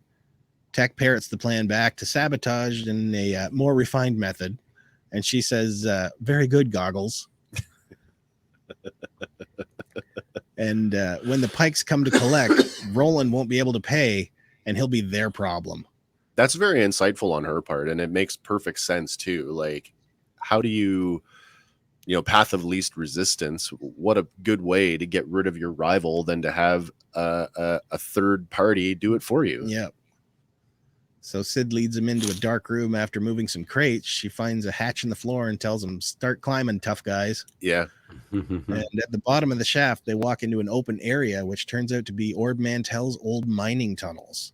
Tech parrots the plan back to sabotage in a more refined method, And she says, very good, Goggles. And when the Pikes come to collect, Roland won't be able to pay, and he'll be their problem. That's very insightful on her part, and it makes perfect sense too. Like, how do you path of least resistance? What a good way to get rid of your rival than to have a third party do it for you. Yeah. So Sid leads him into a dark room after moving some crates. She finds a hatch in the floor and tells him, start climbing, tough guys. Yeah. And at the bottom of the shaft, they walk into an open area, which turns out to be Ord Mantell's old mining tunnels.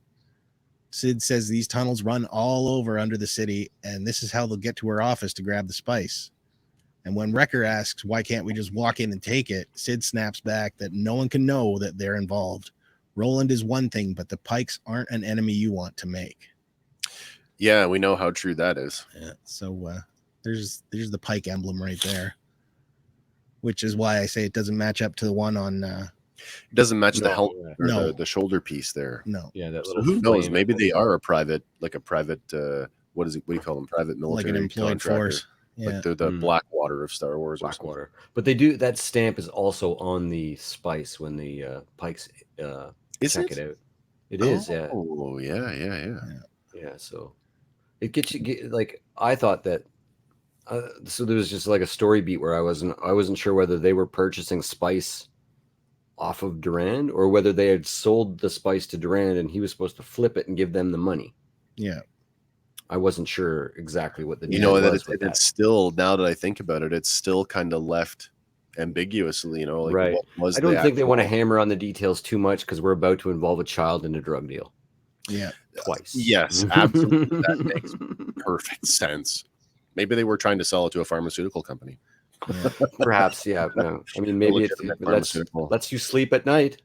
Sid says these tunnels run all over under the city, and this is how they'll get to her office to grab the spice. And when Wrecker asks, why can't we just walk in and take it? Sid snaps back that no one can know that they're involved. Roland is one thing, but the Pikes aren't an enemy you want to make. Yeah, we know how true that is. Yeah, so there's the Pike emblem right there, which is why I say it doesn't match up to the one on. It doesn't match the helmet or no. the shoulder piece there. No. Yeah, that So little. who knows? Maybe they are a private. What do you call them? Private military, like an employed force. Yeah. Like they're the Blackwater of Star Wars. Blackwater. But they do, that stamp is also on the spice when the Pikes check it out. It is, yeah. Oh, yeah. Yeah, so it gets you like, I thought that so there was just like a story beat where I wasn't sure whether they were purchasing spice off of Durand or whether they had sold the spice to Durand and he was supposed to flip it and give them the money. Yeah. I wasn't sure exactly what the deal was. It's still, now that I think about it, it's still kind of left ambiguously, like right. What was I don't think they want to hammer on the details too much because we're about to involve a child in a drug deal. Yeah. Twice. Yes, absolutely. That makes perfect sense. Maybe they were trying to sell it to a pharmaceutical company. Yeah. Perhaps, yeah. No. I mean, maybe lets you sleep at night.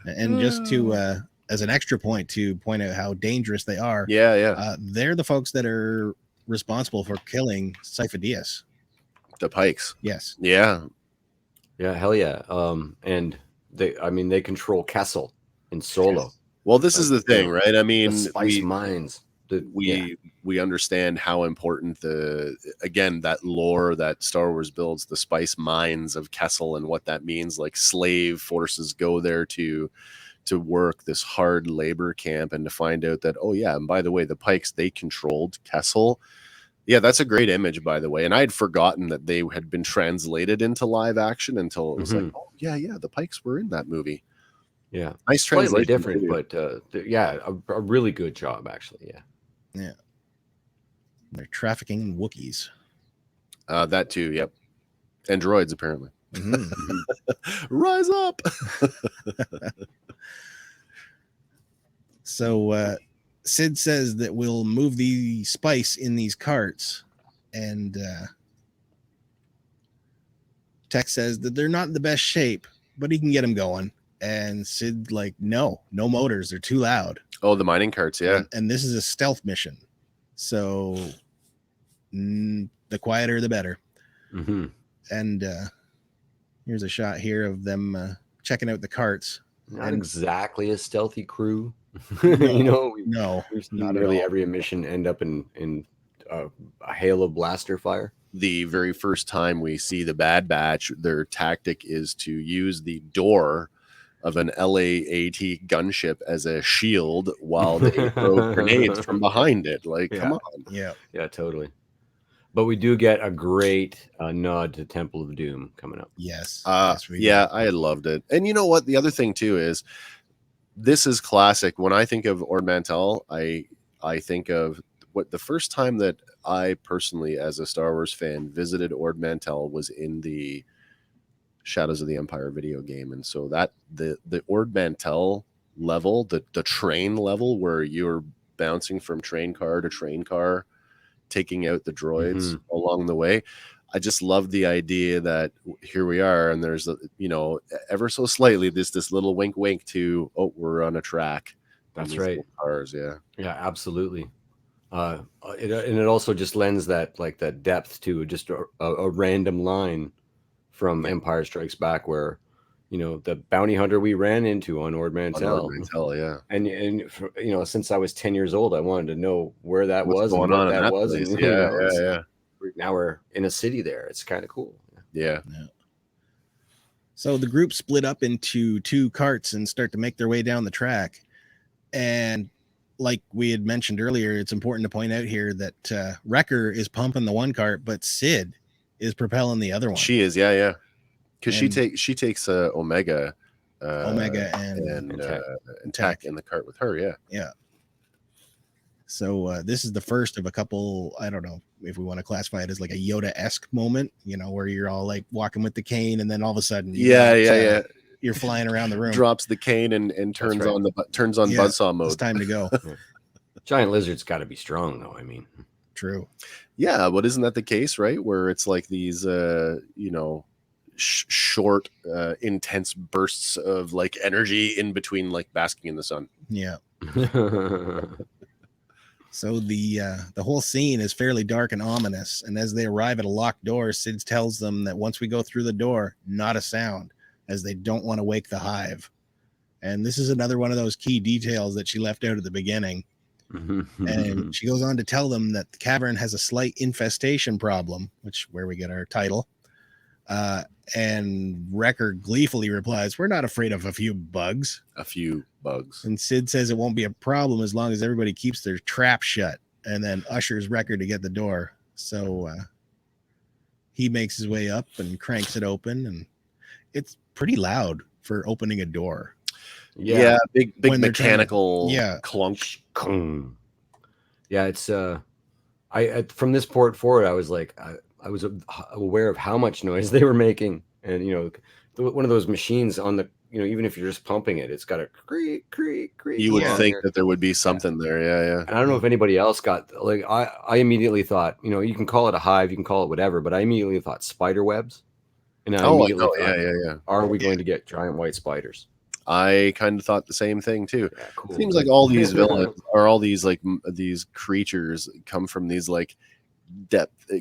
And just to as an extra point to point out how dangerous they are. Yeah. They're the folks that are responsible for killing Cypher Diaz. The Pikes. Yes. Yeah. Yeah, hell yeah. And they control Kessel in Solo. Yes. Well, this is the thing, right? I mean, the spice mines. We understand how important that lore that Star Wars builds, the spice mines of Kessel and what that means. Like slave forces go there to work this hard labor camp and to find out that, oh yeah, and by the way, the Pikes, they controlled Kessel. Yeah, that's a great image, by the way. And I had forgotten that they had been translated into live action until it was like, oh yeah, the Pikes were in that movie. Yeah, nice translation. Slightly different, but a really good job, actually. Yeah. They're trafficking Wookiees. That too, yep. And droids, apparently. Mm-hmm. Rise up. So Sid says that we'll move the spice in these carts, and Tech says that they're not in the best shape, but he can get them going. And Sid no motors, they're too loud. Oh, the mining carts, yeah. And this is a stealth mission, so the quieter the better. Mm-hmm. And here's a shot here of them checking out the carts. Not exactly a stealthy crew. No, not really every mission end up in a hail of blaster fire. The very first time we see the Bad Batch, their tactic is to use the door of an LAAT gunship as a shield while they throw grenades from behind it. Come on. Yeah, totally. But we do get a great nod to Temple of Doom coming up. Yes. I loved it. And you know what? The other thing too is this is classic. When I think of Ord Mantell, I think of what the first time that I personally, as a Star Wars fan, visited Ord Mantell was in the Shadows of the Empire video game. And so that the Ord Mantell level, the train level where you're bouncing from train car to train car, taking out the droids along the way. I just love the idea that here we are, and there's ever so slightly this little wink to, oh, we're on a track. That's right. Cars, yeah, absolutely. And it also just lends that depth to just a random line from Empire Strikes Back, where the bounty hunter we ran into on Ord Mantell. Yeah. And since I was 10 years old, I wanted to know where that What's was going and what on in that that was. place. And, Yeah. Now we're in a city there. It's kind of cool. Yeah. So the group split up into 2 carts and start to make their way down the track. And like we had mentioned earlier, it's important to point out here that Wrecker is pumping the one cart, but Sid is propelling the other one. She is, yeah. Because she takes Omega, and Tech in the cart with her, yeah. So this is the first of a couple. I don't know if we want to classify it as like a Yoda-esque moment, where you're all like walking with the cane, and then all of a sudden, you're flying around the room, drops the cane, and turns on buzzsaw mode. It's time to go. Giant lizard's got to be strong, though. I mean, true. Yeah, but isn't that the case, right? Where it's like these, short, intense bursts of like energy in between, like basking in the sun. Yeah. So the whole scene is fairly dark and ominous. And as they arrive at a locked door, Sid tells them that once we go through the door, not a sound, as they don't want to wake the hive. And this is another one of those key details that she left out at the beginning. And she goes on to tell them that the cavern has a slight infestation problem, where we get our title. And Wrecker gleefully replies, "We're not afraid of a few bugs." And Sid says it won't be a problem as long as everybody keeps their trap shut, and then ushers Wrecker to get the door. So he makes his way up and cranks it open, and it's pretty loud for opening a door. Yeah, big mechanical clunk. Yeah, it's I from this port forward, I was like, I was aware of how much noise they were making, and one of those machines on the, even if you're just pumping it, it's got a creak. You would think that there would be something there, yeah. And I don't know if anybody else got like I immediately thought, you can call it a hive, you can call it whatever, but I immediately thought spider webs, and I immediately thought, are we going to get giant white spiders? I kind of thought the same thing too. Yeah, cool. Seems like all these villains or all these like these creatures come from these like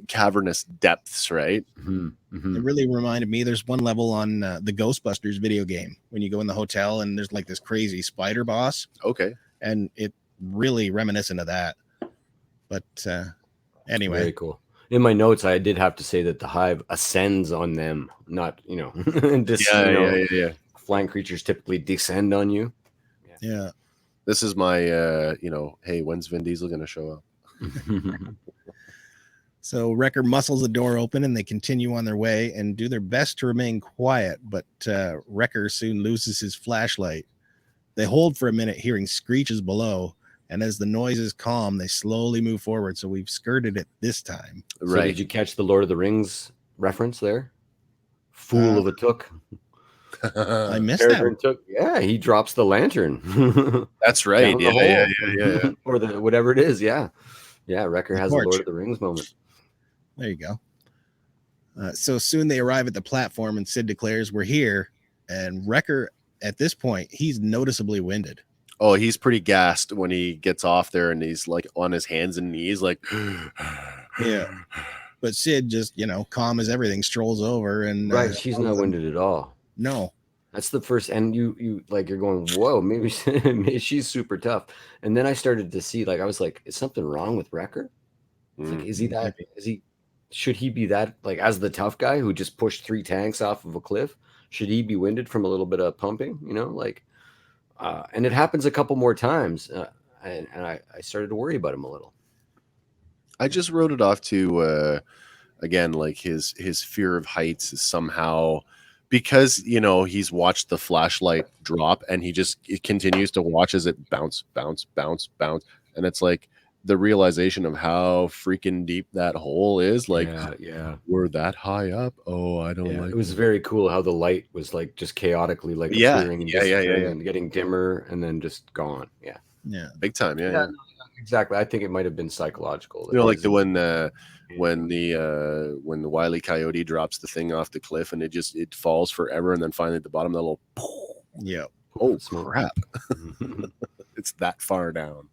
cavernous depths, right? It really reminded me, there's one level on the Ghostbusters video game when you go in the hotel and there's like this crazy spider boss. Okay. And it really reminiscent of that. But anyway. Very cool. In my notes, I did have to say that the hive ascends on them, not, flying creatures typically descend on you. Yeah. This is my, hey, when's Vin Diesel going to show up? So Wrecker muscles the door open and they continue on their way and do their best to remain quiet, but Wrecker soon loses his flashlight. They hold for a minute, hearing screeches below, and as the noises calm, they slowly move forward. So we've skirted it this time. So did you catch the Lord of the Rings reference there? Fool of a Took. I missed that. Took. Yeah, he drops the lantern. That's right. Yeah. Or the whatever it is. Yeah. Wrecker has a Lord of the Rings moment. There you go. So soon they arrive at the platform and Sid declares, "We're here." And Wrecker, at this point, he's noticeably winded. Oh, he's pretty gassed when he gets off there and he's like on his hands and knees, like, yeah. But Sid just, calm as everything, strolls over and she's not winded at all. No. That's the first, and you're going, whoa, maybe she's super tough. And then I started to see, I was like, is something wrong with Wrecker? Should he be that, as the tough guy who just pushed 3 tanks off of a cliff? Should he be winded from a little bit of pumping? And it happens a couple more times. And I started to worry about him a little. I just wrote it off to, again, his fear of heights is somehow, because he's watched the flashlight drop and he continues to watch as it bounce, and it's like the realization of how freaking deep that hole is. We're that high up. Oh, I don't like it. Was very cool how the light was just chaotically appearing and getting dimmer and then just gone. Yeah, big time. Yeah, exactly. I think it might have been psychological. When the Wile E. Coyote drops the thing off the cliff and it falls forever, and then finally at the bottom, that little oh crap. It's that far down.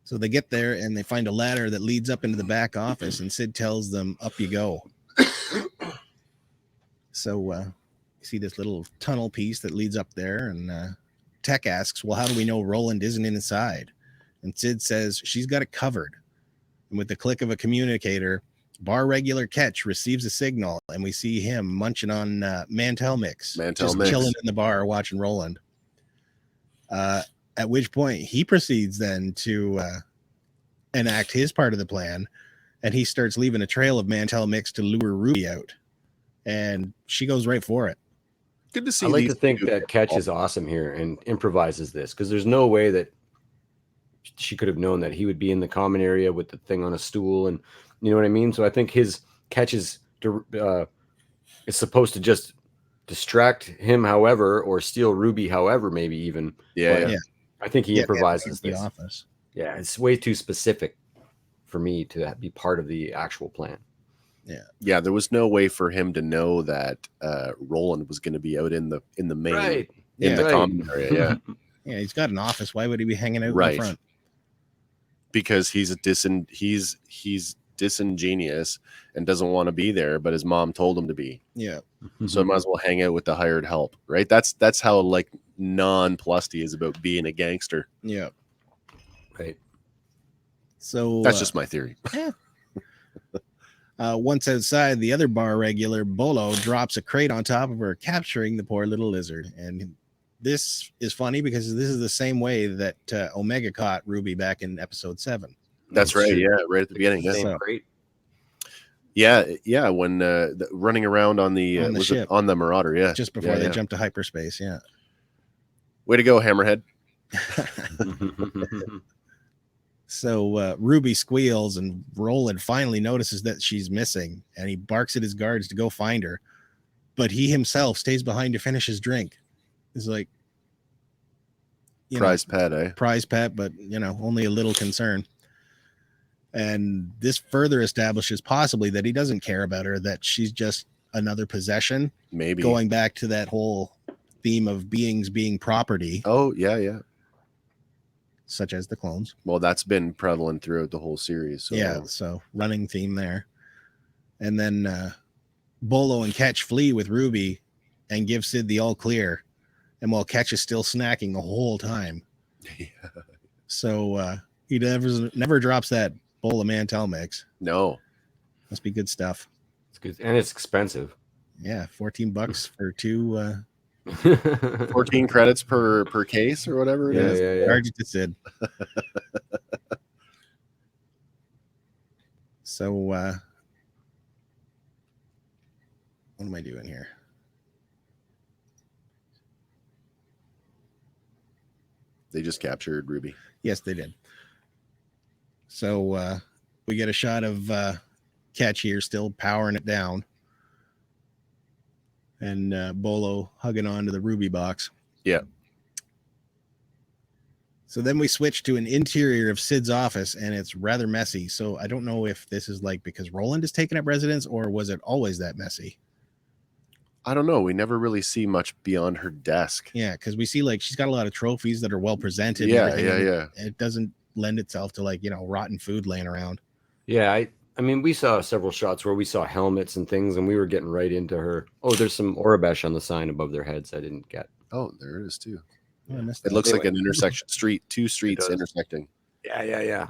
So they get there and they find a ladder that leads up into the back office, and Sid tells them, "Up you go." So see this little tunnel piece that leads up there, and Tech asks, well, how do we know Roland isn't inside? And Sid says she's got it covered. And with the click of a communicator, bar regular Ketch receives a signal, and we see him munching on Mantel Mix, chilling in the bar watching Roland. At which point he proceeds then to enact his part of the plan, and he starts leaving a trail of Mantel Mix to lure Ruby out, and she goes right for it. Good to see. I like to think that Ketch is awesome here and improvises this, because there's no way that she could have known that he would be in the common area with the thing on a stool, and you know what I mean. So I think Ketch is supposed to just distract him, however, or steal Ruby, however, maybe even. Yeah. I think he improvises the this. office. Yeah, it's way too specific for me to be part of the actual plan. Yeah. There was no way for him to know that Roland was going to be out in the main, the common area. Yeah. Yeah, he's got an office. Why would he be hanging out in the front? Because he's disingenuous and doesn't want to be there, but his mom told him to be. Yeah. So might as well hang out with the hired help, right? That's how like nonplussed he is about being a gangster. Yeah. Right. So that's just my theory. Yeah. Once outside, the other bar regular, Bolo, drops a crate on top of her, capturing the poor little lizard. And this is funny because this is the same way that Omega caught Ruby back in episode 7. That's right. Yeah, right at the beginning. Same crate. Yeah. When running around on the ship, on the Marauder. Yeah, just before they jump to hyperspace. Yeah. Way to go, Hammerhead. So Ruby squeals, and Roland finally notices that she's missing, and he barks at his guards to go find her. But he himself stays behind to finish his drink. He's like, prize pet, eh? Prize pet, but only a little concern. And this further establishes possibly that he doesn't care about her, that she's just another possession. Maybe going back to that whole theme of beings being property. Oh, yeah. Such as the clones. Well, that's been prevalent throughout the whole series. So. Yeah, so running theme there. And then Bolo and Ketch flee with Ruby and give Sid the all clear. And while Ketch is still snacking the whole time. Yeah. So he never drops that bowl of Mantel Mix. No. Must be good stuff. It's good. And it's expensive. Yeah, $14 for 2 14 credits per case or whatever it is. Yeah. Charge it to Sid. So what am I doing here? They just captured Ruby. Yes, they did. So we get a shot of Ketch here still powering it down. And Bolo hugging on to the Ruby box. Yeah. So then we switch to an interior of Sid's office, and it's rather messy. So I don't know if this is like because Roland is taking up residence, or was it always that messy? I don't know. We never really see much beyond her desk. Yeah, because we see like she's got a lot of trophies that are well presented. Yeah. It doesn't lend itself to like, rotten food laying around. Yeah, I mean, we saw several shots where we saw helmets and things, and we were getting right into her. Oh, there's some Orabesh on the sign above their heads I didn't get. Oh, there it is too. Oh, it looks like an intersection street, 2 streets intersecting. Yeah.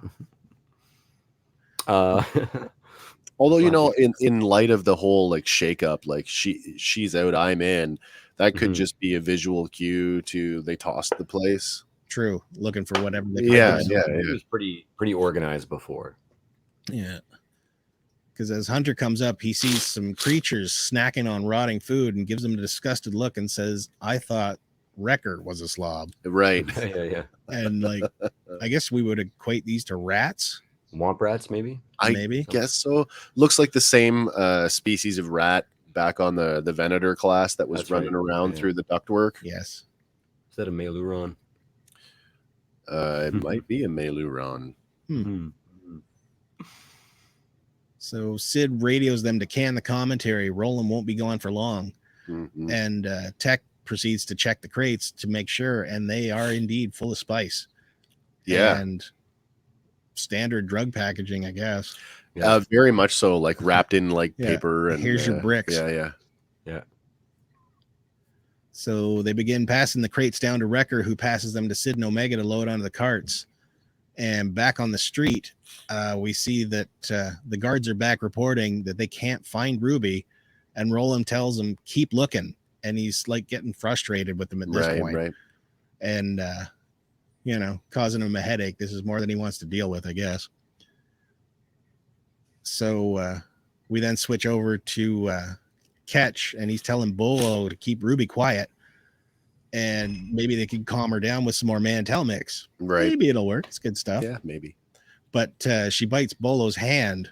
Although, in light of the whole like shakeup, like she's out, I'm in, that could just be a visual cue to they tossed the place. True. Looking for whatever they It was pretty organized before. Yeah. Because as Hunter comes up, he sees some creatures snacking on rotting food and gives them a disgusted look and says, I thought Wrecker was a slob. Right. Yeah. And like, I guess we would equate these to rats. Womp rats, maybe? I guess so. Looks like the same species of rat back on the Venator class that was running around through the ductwork. Yes. Is that a Meluron? It might be a Meluron. So Sid radios them to can the commentary. Roland won't be gone for long. And Tech proceeds to check the crates to make sure, and they are indeed full of spice. Yeah. And standard drug packaging, I guess. Very much so, like wrapped in like paper. And here's your bricks. Yeah. So they begin passing the crates down to Wrecker, who passes them to Sid and Omega to load onto the carts. And back on the street, we see that the guards are back reporting that they can't find Ruby. And Roland tells them, keep looking. And he's like getting frustrated with them at this point. Right. And, you know, causing him a headache. This is more than he wants to deal with, I guess. So we then switch over to Ketch, and he's telling Bolo to keep Ruby quiet. And maybe they could calm her down with some more Mantel mix. Right. Maybe it'll work. It's good stuff. Yeah, maybe. But she bites Bolo's hand,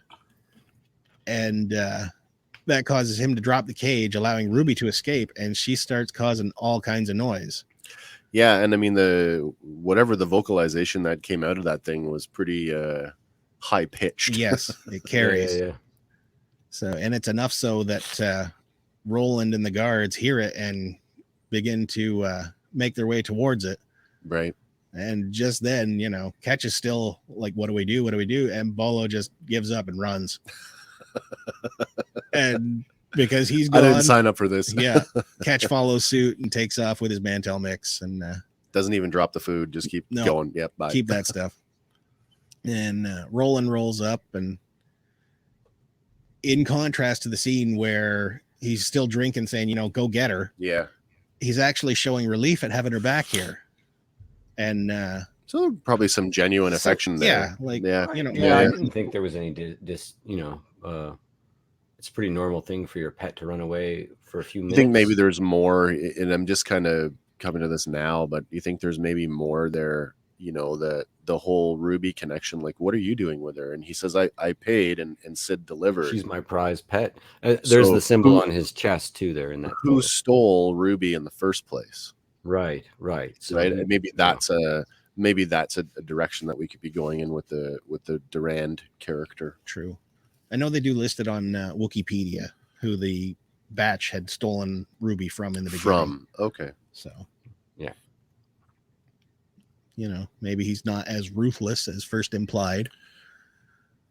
and that causes him to drop the cage, allowing Ruby to escape, and she starts causing all kinds of noise. Yeah, and I mean, whatever the vocalization that came out of that thing was pretty high pitched. Yes, it carries. Yeah. So, and it's enough so that Roland and the guards hear it and begin to make their way towards it. Right. And just then, you know, Ketch is still like, what do we do? What do we do? And Bolo just gives up and runs. And because he's gone, I didn't sign up for this. Yeah. Ketch follows suit and takes off with his Mantel mix and doesn't even drop the food. Just keep going. Yep. Bye. Keep that stuff. And Roland rolls up, and in contrast to the scene where he's still drinking, saying, you know, go get her. Yeah. He's actually showing relief at having her back here. And so probably some genuine affection there. Yeah, like, you know, I didn't think there was any you know, it's a pretty normal thing for your pet to run away for a few minutes. I think maybe there's more, and I'm just kind of coming to this now, but you think there's maybe more there, you know, the whole Ruby connection, like, what are you doing with her? And he says, I paid and Sid delivered. She's my prized pet. There's the symbol on his chest too there in that who photo. Stole Ruby in the first place? Right. So right. And maybe that's a direction that we could be going in with the Durand character. True. I know they do list it on Wikipedia who the Batch had stolen Ruby from in the beginning. Okay. So yeah. You know, maybe he's not as ruthless as first implied.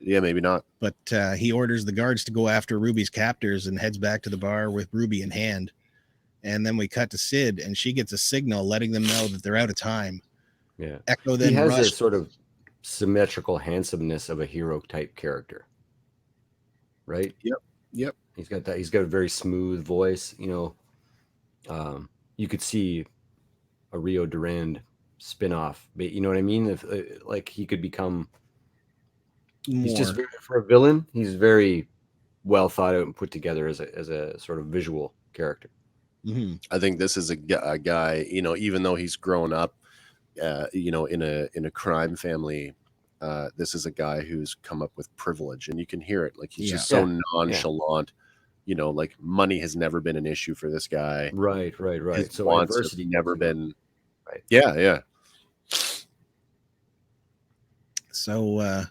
Yeah, maybe not. But he orders the guards to go after Ruby's captors and heads back to the bar with Ruby in hand. And then we cut to Sid, and she gets a signal letting them know that they're out of time. Yeah. Echo then he has rushed. a sort of symmetrical handsomeness of a hero type character. Right? Yep. He's got that. He's got a very smooth voice. You know, you could see a Rio Durand spin-off, but you know what I mean? If like he could become more. He's just for a villain, he's very well thought out and put together as a sort of visual character. Mm-hmm. I think this is a guy, you know, even though he's grown up you know, in a crime family, this is a guy who's come up with privilege, and you can hear it. Like he's just so nonchalant. You know, like money has never been an issue for this guy. Right. His So wants adversity have never been. Right. Yeah. So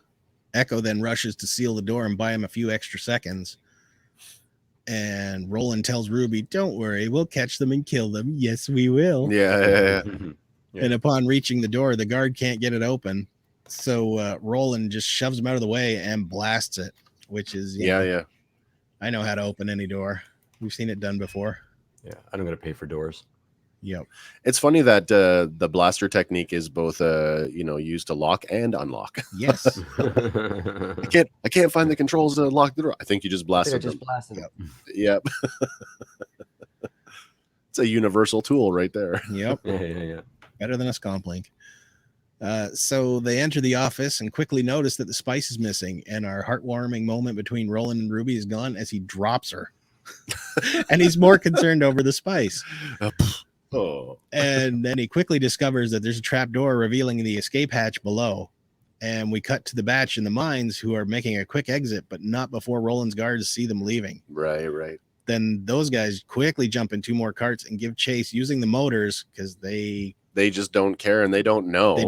Echo then rushes to seal the door and buy him a few extra seconds. And Roland tells Ruby, "Don't worry, we'll catch them and kill them. Yes, we will." Yeah. And upon reaching the door, the guard can't get it open. So Roland just shoves him out of the way and blasts it, which is, yeah. I know how to open any door. We've seen it done before. Yeah, I don't got to pay for doors. Yep. It's funny that the blaster technique is both you know, used to lock and unlock. Yes. I can't find the controls to lock the door. I think you just blasted them. Yep. It's a universal tool right there. Yep. Yeah. Better than a scomp link. So they enter the office and quickly notice that the spice is missing, and our heartwarming moment between Roland and Ruby is gone as he drops her. And he's more concerned over the spice. Oh. And then he quickly discovers that there's a trap door revealing the escape hatch below. And we cut to the Batch in the mines, who are making a quick exit, but not before Roland's guards see them leaving. Right. Then those guys quickly jump in 2 more carts and give chase using the motors because they just don't care, and they don't know. They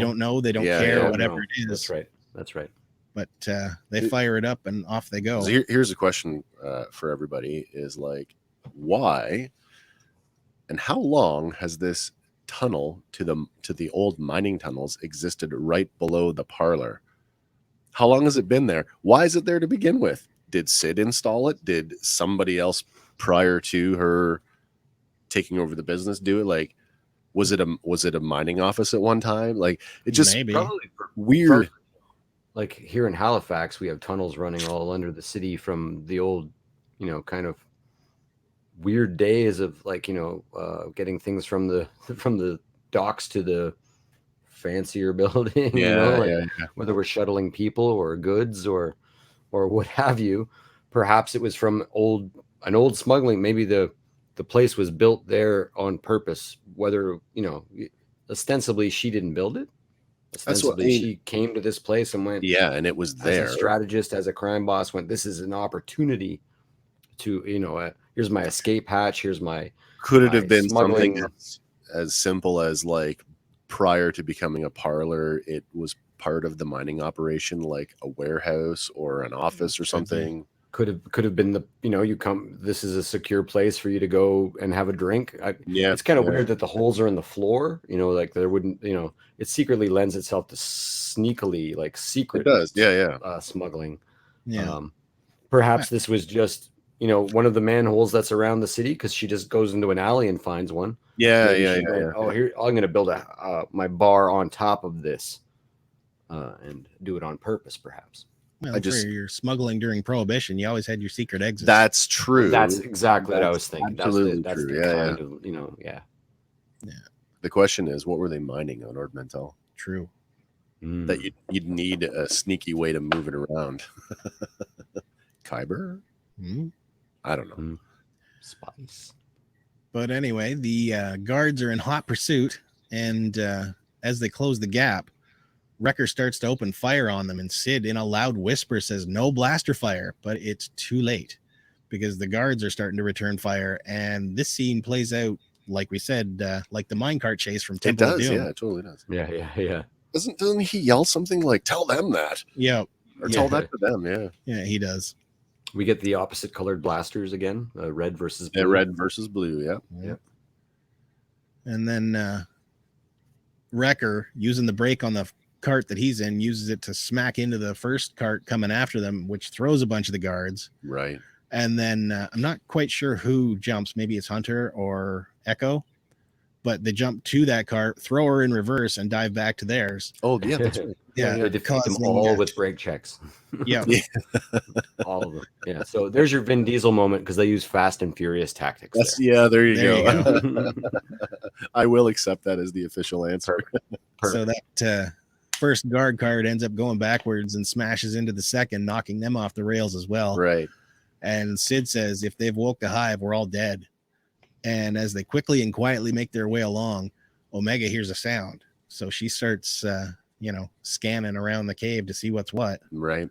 don't care, whatever it is. That's right. But they fire it up and off they go. So here's a question for everybody: is like, why and how long has this tunnel to the old mining tunnels existed right below the parlor? How long has it been there? Why is it there to begin with? Did Sid install it? Did somebody else prior to her taking over the business do it? Like, was it a mining office at one time? Like, it just maybe weird. Like here in Halifax, we have tunnels running all under the city from the old, kind of weird days of like, getting things from the docks to the fancier building, whether we're shuttling people or goods or what have you. Perhaps it was from an old smuggling. Maybe the place was built there on purpose, whether, ostensibly she didn't build it. Ostensibly she came to this place and went, and it was there. As a strategist, as a crime boss, went, this is an opportunity to, here's my escape hatch. Here's could it have been smuggling. Something as simple as like prior to becoming a parlor, it was part of the mining operation, like a warehouse or an office or something. Could have been you come, this is a secure place for you to go and have a drink. It's kind of weird that the holes are in the floor, like there wouldn't, it secretly lends itself to sneakily, like secret. It does. Smuggling. Yeah. Perhaps this was just, one of the manholes that's around the city, because she just goes into an alley and finds one. Oh, here, I'm going to build my bar on top of this and do it on purpose, perhaps. Well, for your smuggling during Prohibition, you always had your secret exits. That's true. That's exactly what I was thinking. Absolutely that's true. Yeah. The question is, what were they mining on Ordmental? True. That you'd need a sneaky way to move it around. Kyber? I don't know. Spice. But anyway, the guards are in hot pursuit, and as they close the gap, Wrecker starts to open fire on them, and Sid, in a loud whisper, says, "No blaster fire," but it's too late because the guards are starting to return fire, and this scene plays out, like we said, like the minecart chase from Temple of Doom. Yeah, it totally does. Yeah. Doesn't he yell something like, "Tell them that"? Yeah. Or tell that to them, yeah. Yeah, he does. We get the opposite colored blasters again, red versus blue. Yeah, red versus blue, yeah. And then Wrecker, using the brake on the cart that he's in, uses it to smack into the first cart coming after them, which throws a bunch of the guards. Right. And then I'm not quite sure who jumps. Maybe it's Hunter or Echo, but they jump to that cart, throw her in reverse, and dive back to theirs. Oh, yeah, that's right. Yeah, they defeat them all with brake checks. Yeah. All of them. Yeah. So there's your Vin Diesel moment, because they use Fast and Furious tactics. There you go. I will accept that as the official answer. So that first guard card ends up going backwards and smashes into the second, knocking them off the rails as well. Right. And Sid says, if they've woke the hive, we're all dead. And as they quickly and quietly make their way along, Omega hears a sound. So she starts, scanning around the cave to see what's what. Right.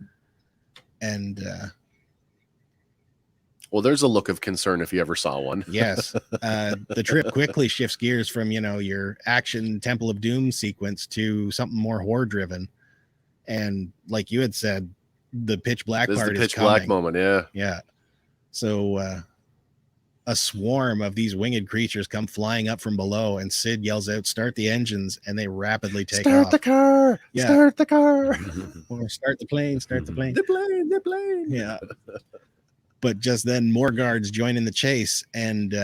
And well, there's a look of concern if you ever saw one. Yes. The trip quickly shifts gears from, your action Temple of Doom sequence to something more horror driven. And like you had said, the pitch black part is coming. Pitch black moment, yeah. Yeah. So a swarm of these winged creatures come flying up from below, and Sid yells out, "Start the engines," and they rapidly take off. Start the car! Yeah. Start the car! Or start the plane, start the plane. The plane! Yeah. But just then more guards join in the chase, and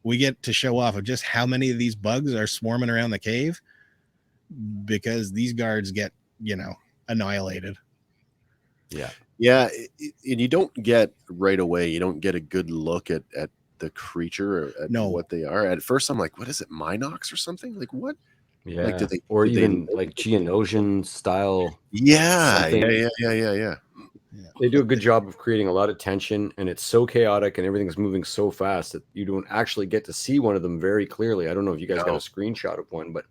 we get to show off of just how many of these bugs are swarming around the cave, because these guards get, annihilated. Yeah. Yeah, and you don't get right away. You don't get a good look at the creature or at what they are. At first, I'm like, "What is it, Minox or something? Like what?" Yeah, like, like Geonosian style. Yeah. They do a good job of creating a lot of tension, and it's so chaotic, and everything's moving so fast that you don't actually get to see one of them very clearly. I don't know if you guys got a screenshot of one, but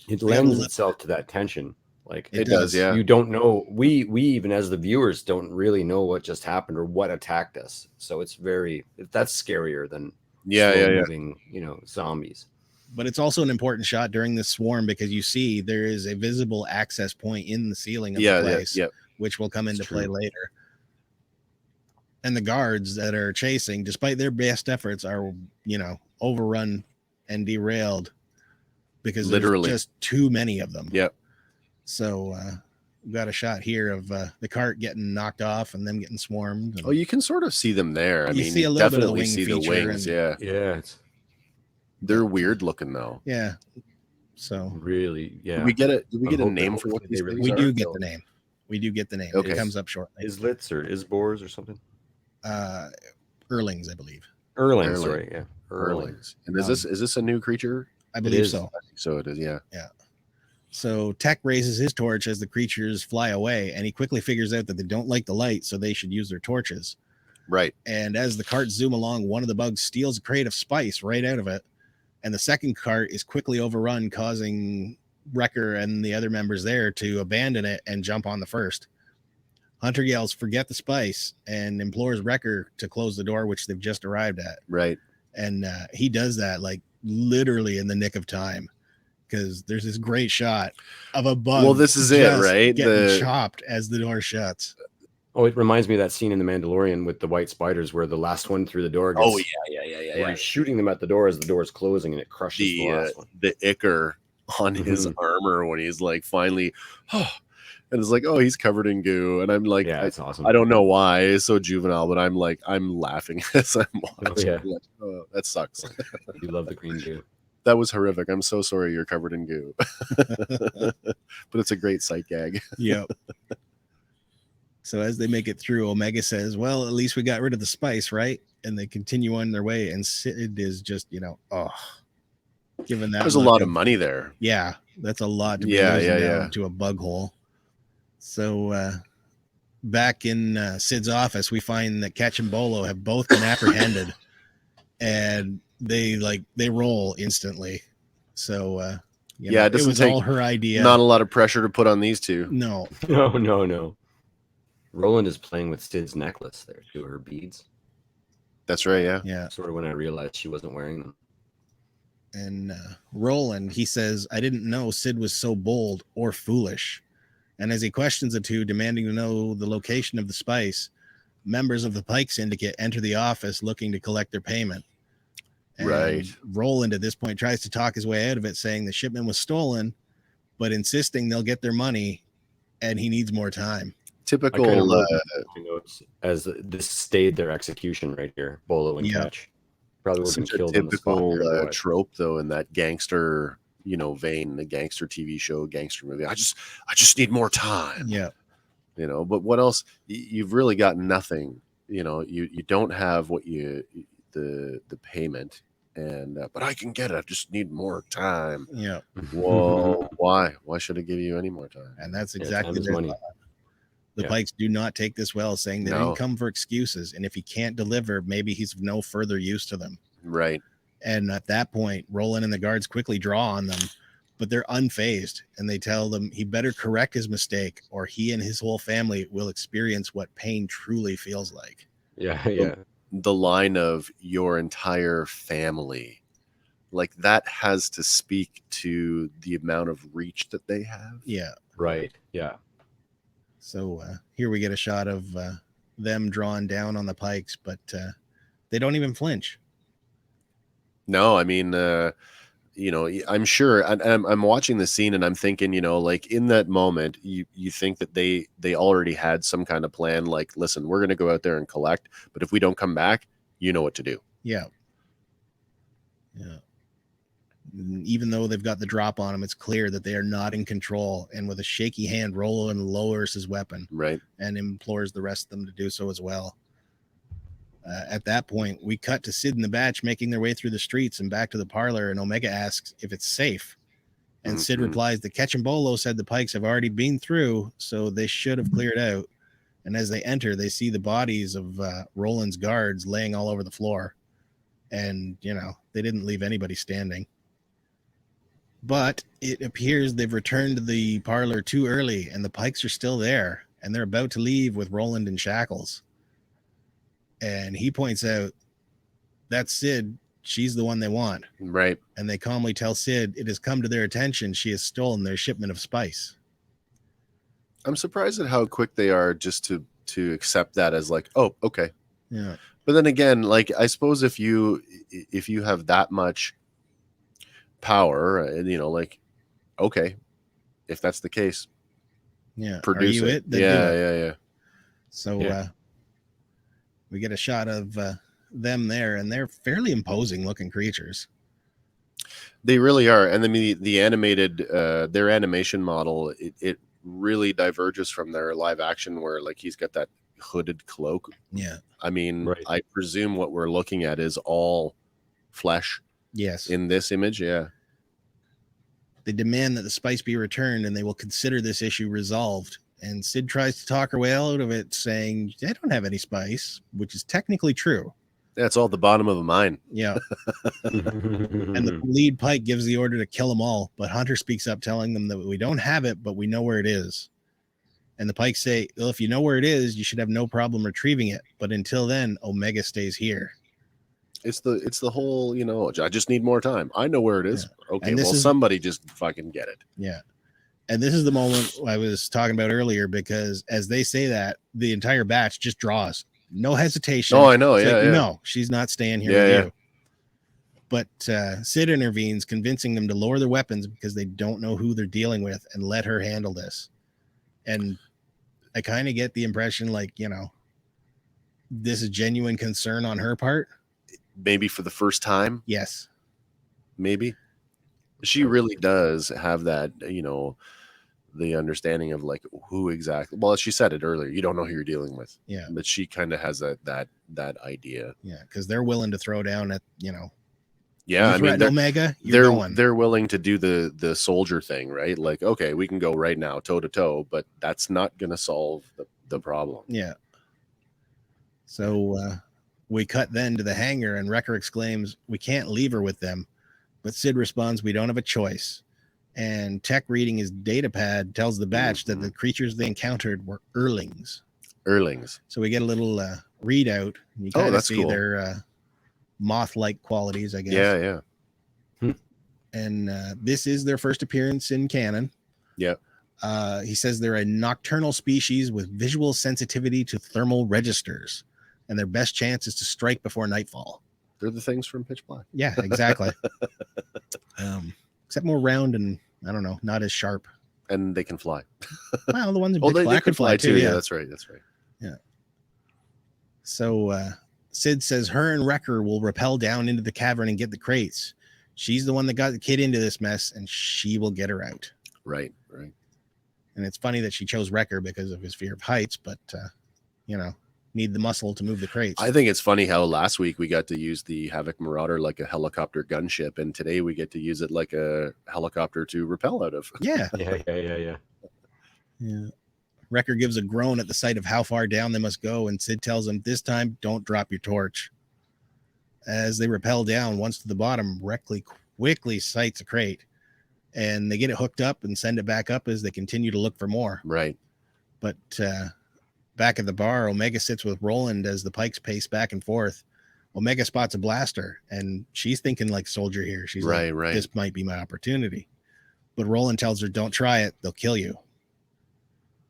it lends itself to that tension. Like it does, yeah. You don't know. We even as the viewers don't really know what just happened or what attacked us. So that's scarier than moving, zombies. But it's also an important shot during this swarm, because you see there is a visible access point in the ceiling of the place, which will come into play later. And the guards that are chasing, despite their best efforts, are, overrun and derailed because there's just too many of them. Yep. So we've got a shot here of the cart getting knocked off and them getting swarmed. Oh, you can sort of see them there. I mean, see a you little bit of the definitely wing see the feature wings. and- Yeah. They're weird looking though. Yeah. So Really, yeah. Did we get it? Did we I'm get a hoping- name for what hopefully these they really things we are? do get the name. We do get the name. Okay. It comes up shortly. Islets or Isbors or something. Erlings, I believe. Erlings, Erling. sorry, yeah. Erlings. And is this a new creature? I believe is. so. I think so. It is. Yeah. So Tech raises his torch as the creatures fly away, and he quickly figures out that they don't like the light, so they should use their torches. Right. And as the carts zoom along, one of the bugs steals a crate of spice right out of it, and the second cart is quickly overrun, causing Wrecker and the other members there to abandon it and jump on the first. Hunter yells, "Forget the spice," and implores Wrecker to close the door, which they've just arrived at. Right. And he does that like literally in the nick of time, because there's this great shot of a bug. Well, this is it, just right? Getting chopped as the door shuts. Oh, it reminds me of that scene in The Mandalorian with the white spiders where the last one through the door gets, where he's shooting them at the door as the door is closing and it crushes the last one. The ichor on his armor when he's like finally, and it's like, oh, he's covered in goo, and I'm like, Yeah, it's awesome. I don't know why it's so juvenile, but I'm like, I'm laughing as I'm watching. yeah. Like, oh, that sucks. You love the green goo. That was horrific. I'm so sorry you're covered in goo. But it's a great sight gag. Yep. So as they make it through, Omega says, "Well, at least we got rid of the spice, right?" And they continue on their way, and Sid is just, given that There's a lot of money there. Yeah, that's a lot to be Yeah, losing yeah, down yeah. to a bug hole. So back in Sid's office, we find that Ketch and Bolo have both been apprehended, and they roll instantly. So It it doesn't was take all her idea. Not a lot of pressure to put on these two. No. No. Roland is playing with Sid's necklace there too, her beads. That's right. Yeah. Yeah. Sort of when I realized she wasn't wearing them. And Roland, he says, "I didn't know Sid was so bold or foolish." And as he questions the two, demanding to know the location of the spice, members of the Pike Syndicate enter the office looking to collect their payment. And Right. Roland at this point tries to talk his way out of it, saying the shipment was stolen, but insisting they'll get their money, and he needs more time. I kind of wrote my notes as this stayed their execution right here. Bolo and Ketch probably would have been Such a killed on the spot. typical trope, though, in that gangster, vein, the gangster TV show, gangster movie. I just need more time. Yeah. But what else? You've really got nothing. You don't have what the payment, and but I can get it. I just need more time. Yeah. Whoa, why? Why should I give you any more time? And that's exactly their money. thought. The Pikes do not take this well, saying they didn't come for excuses, and if he can't deliver, maybe he's of no further use to them. Right. And at that point, Roland and the guards quickly draw on them, but they're unfazed, and they tell them he better correct his mistake, or he and his whole family will experience what pain truly feels like. Yeah. The line of "your entire family," like that has to speak to the amount of reach that they have. Yeah. Right. Yeah. So here we get a shot of them drawn down on the Pikes, but they don't even flinch. No, I mean, I'm sure, and I'm watching the scene and I'm thinking, like in that moment, you think that they already had some kind of plan. Like, listen, we're going to go out there and collect, but if we don't come back, you know what to do. Yeah. Even though they've got the drop on them, it's clear that they are not in control. And with a shaky hand, Roland lowers his weapon, right, and implores the rest of them to do so as well. At that point, we cut to Sid and the Batch making their way through the streets and back to the parlor, and Omega asks if it's safe. And Sid replies that Ketch and Bolo said the Pikes have already been through, so they should have cleared out. And as they enter, they see the bodies of Roland's guards laying all over the floor. And, they didn't leave anybody standing. But it appears they've returned to the parlor too early, and the Pikes are still there, and they're about to leave with Roland in shackles. And he points out, that's Sid. She's the one they want. Right. And they calmly tell Sid it has come to their attention she has stolen their shipment of spice. I'm surprised at how quick they are just to accept that as like, oh, okay. Yeah. But then again, like, I suppose if you have that much power, like, okay, if that's the case, Yeah. produce Are you it. Then Yeah, do it. yeah. So we get a shot of them there, and they're fairly imposing looking creatures. They really are. And the animated, their animation model, it really diverges from their live action where like he's got that hooded cloak. Yeah. I mean, I presume what we're looking at is all flesh. Yes. In this image, yeah. They demand that the spice be returned and they will consider this issue resolved. And Sid tries to talk her way out of it, saying, they don't have any spice, which is technically true. That's all the bottom of a mine. Yeah. And the lead Pike gives the order to kill them all, but Hunter speaks up telling them that we don't have it, but we know where it is. And the Pikes say, well, if you know where it is, you should have no problem retrieving it. But until then, Omega stays here. It's the whole, you know, I just need more time. I know where it is. Yeah. Okay, well, somebody just fucking get it. Yeah. And this is the moment I was talking about earlier, because as they say that, the entire batch just draws. No hesitation. Oh, I know. It's yeah, like, yeah. No, she's not staying here with you. But Sid intervenes, convincing them to lower their weapons because they don't know who they're dealing with, and let her handle this. And I kind of get the impression, like, you know, this is genuine concern on her part. Maybe for the first time. Yes. Maybe. She really does have that, you know, the understanding of like who exactly. Well, she said it earlier. You don't know who you're dealing with. Yeah. But she kind of has that idea. Yeah, because they're willing to throw down at, you know. Yeah, I mean, Omega, they're willing to do the soldier thing, right? Like, okay, we can go right now toe to toe, but that's not going to solve the problem. Yeah. So we cut then to the hangar, and Wrecker exclaims, "We can't leave her with them." But Sid responds, "We don't have a choice." And Tech, reading his data pad, tells the batch that the creatures they encountered were Earlings. So we get a little readout. You kind of see their moth-like qualities, I guess. Yeah. And this is their first appearance in canon. Yeah. He says they're a nocturnal species with visual sensitivity to thermal registers, and their best chance is to strike before nightfall. They're the things from Pitch Black. Yeah, exactly. Except more round and, I don't know, not as sharp. And they can fly. Well, the ones in Pitch Black can fly too. Yeah, that's right. Yeah. So Sid says her and Wrecker will rappel down into the cavern and get the crates. She's the one that got the kid into this mess, and she will get her out. Right. And it's funny that she chose Wrecker because of his fear of heights, but, you know, need the muscle to move the crates. I think it's funny how last week we got to use the Havoc Marauder like a helicopter gunship, and today we get to use it like a helicopter to rappel out of. Yeah. Wrecker gives a groan at the sight of how far down they must go, and Sid tells him, this time, don't drop your torch. As they rappel down, once to the bottom, Wrecker quickly sights a crate, and they get it hooked up and send it back up as they continue to look for more. Right. But back at the bar, Omega sits with Roland as the Pikes pace back and forth. Omega spots a blaster, and she's thinking like soldier here. She's right. This might be my opportunity. But Roland tells her, don't try it. They'll kill you.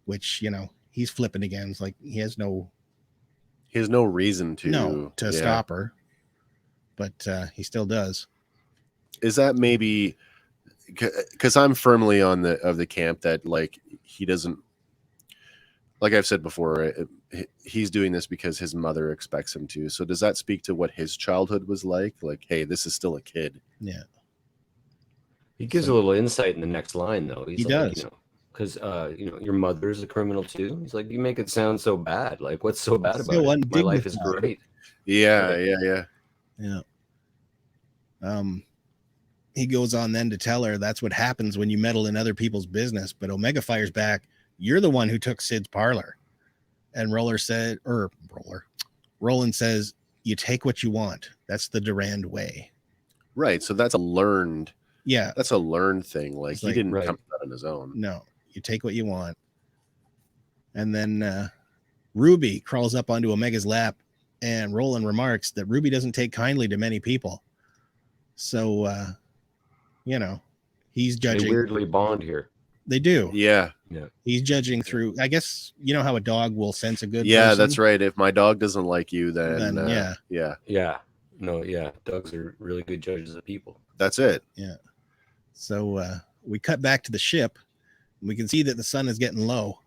Which, you know, he's flipping again. It's like he has no reason to stop her. But he still does. Is that maybe because I'm firmly on the camp that like he doesn't, like I've said before, he's doing this because his mother expects him to. So does that speak to what his childhood was like? Like, hey, this is still a kid. Yeah. He gives a little insight in the next line, though. He does. You know, because you know, your mother's a criminal too. He's like, you make it sound so bad. Like, what's so bad about it? My life is great. Yeah. He goes on then to tell her that's what happens when you meddle in other people's business. But Omega fires back, you're the one who took Sid's parlor. And Roland says, you take what you want. That's the Durand way. Right. So that's a learned. Yeah. That's a learned thing. Like he didn't come to that on his own. No, you take what you want. And then Ruby crawls up onto Omega's lap, and Roland remarks that Ruby doesn't take kindly to many people. So, you know, he's judging. They weirdly bond here. They do. Yeah. He's judging through, I guess, you know how a dog will sense a good person? That's right. If my dog doesn't like you, then yeah. No, yeah. Dogs are really good judges of people. That's it. Yeah. So we cut back to the ship, We can see that the sun is getting low.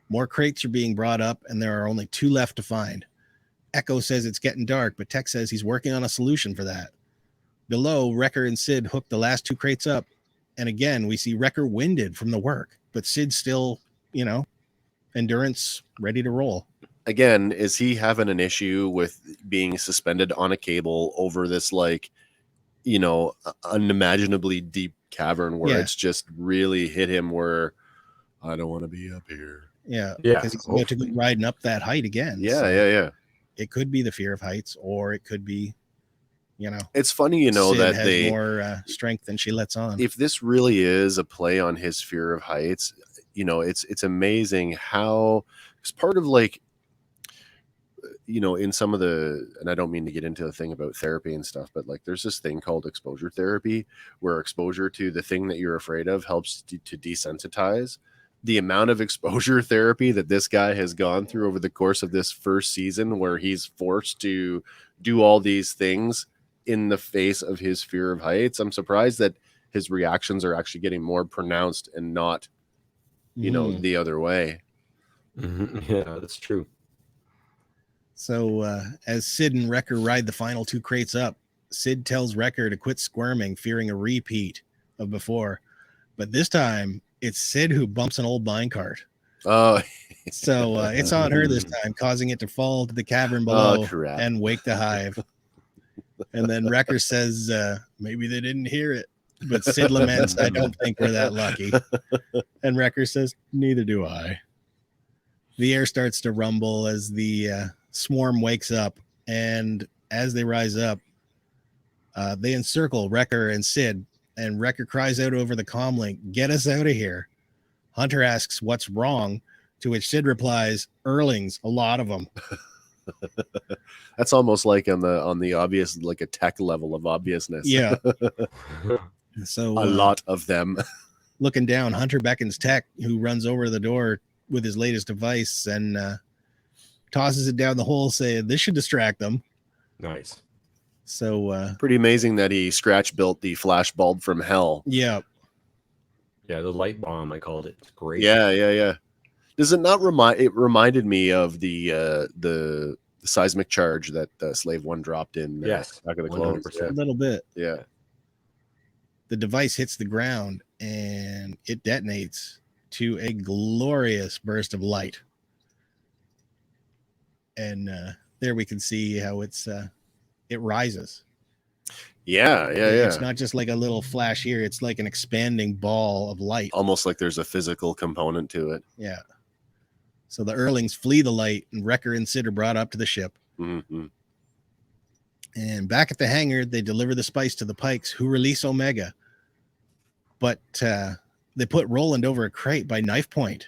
More crates are being brought up, and there are only 2 left to find. Echo says it's getting dark, but Tech says he's working on a solution for that. Below, Wrecker and Sid hook the last 2 crates up, and again, we see Wrecker winded from the work, but Sid's still, endurance ready to roll. Again, is he having an issue with being suspended on a cable over this, unimaginably deep cavern where it's just really hit him where I don't want to be up here. Yeah. Because he's about to be riding up that height again. Yeah. It could be the fear of heights, or it could be, it's funny, Sid that has they more strength than she lets on. If this really is a play on his fear of heights, it's amazing how it's part of in some of and I don't mean to get into the thing about therapy and stuff, but there's this thing called exposure therapy where exposure to the thing that you're afraid of helps to desensitize. The amount of exposure therapy that this guy has gone through over the course of this first season, where he's forced to do all these things in the face of his fear of heights, I'm surprised that his reactions are actually getting more pronounced and not, the other way. Mm-hmm. Yeah, that's true. So as Sid and Wrecker ride the final 2 crates up, Sid tells Wrecker to quit squirming, fearing a repeat of before. But this time, it's Sid who bumps an old minecart. Oh, so it's on her this time, causing it to fall to the cavern below and wake the hive. And then Wrecker says, maybe they didn't hear it. But Sid laments, I don't think we're that lucky. And Wrecker says, neither do I. The air starts to rumble as the swarm wakes up. And as they rise up, they encircle Wrecker and Sid. And Wrecker cries out over the comlink, get us out of here. Hunter asks what's wrong, to which Sid replies, Earlings, a lot of them. That's almost like on the obvious, like a tech level of obviousness. Yeah. So a lot of them. Looking down, Hunter beckons Tech, who runs over the door with his latest device and tosses it down the hole, saying this should distract them. Nice. So pretty amazing that he scratch built the flash bulb from hell. Yeah. Yeah, the light bomb, I called it. It's great. Yeah. Does it not reminded me of the seismic charge that Slave One dropped in Back of the Clones. A little bit. Yeah. The device hits the ground and it detonates to a glorious burst of light. And there we can see how it rises. Yeah. It's not just like a little flash here. It's like an expanding ball of light. Almost like there's a physical component to it. Yeah. So the Earlings flee the light, and Wrecker and Sid are brought up to the ship. Mm-hmm. And back at the hangar, they deliver the spice to the Pikes, who release Omega. But they put Roland over a crate by knife point.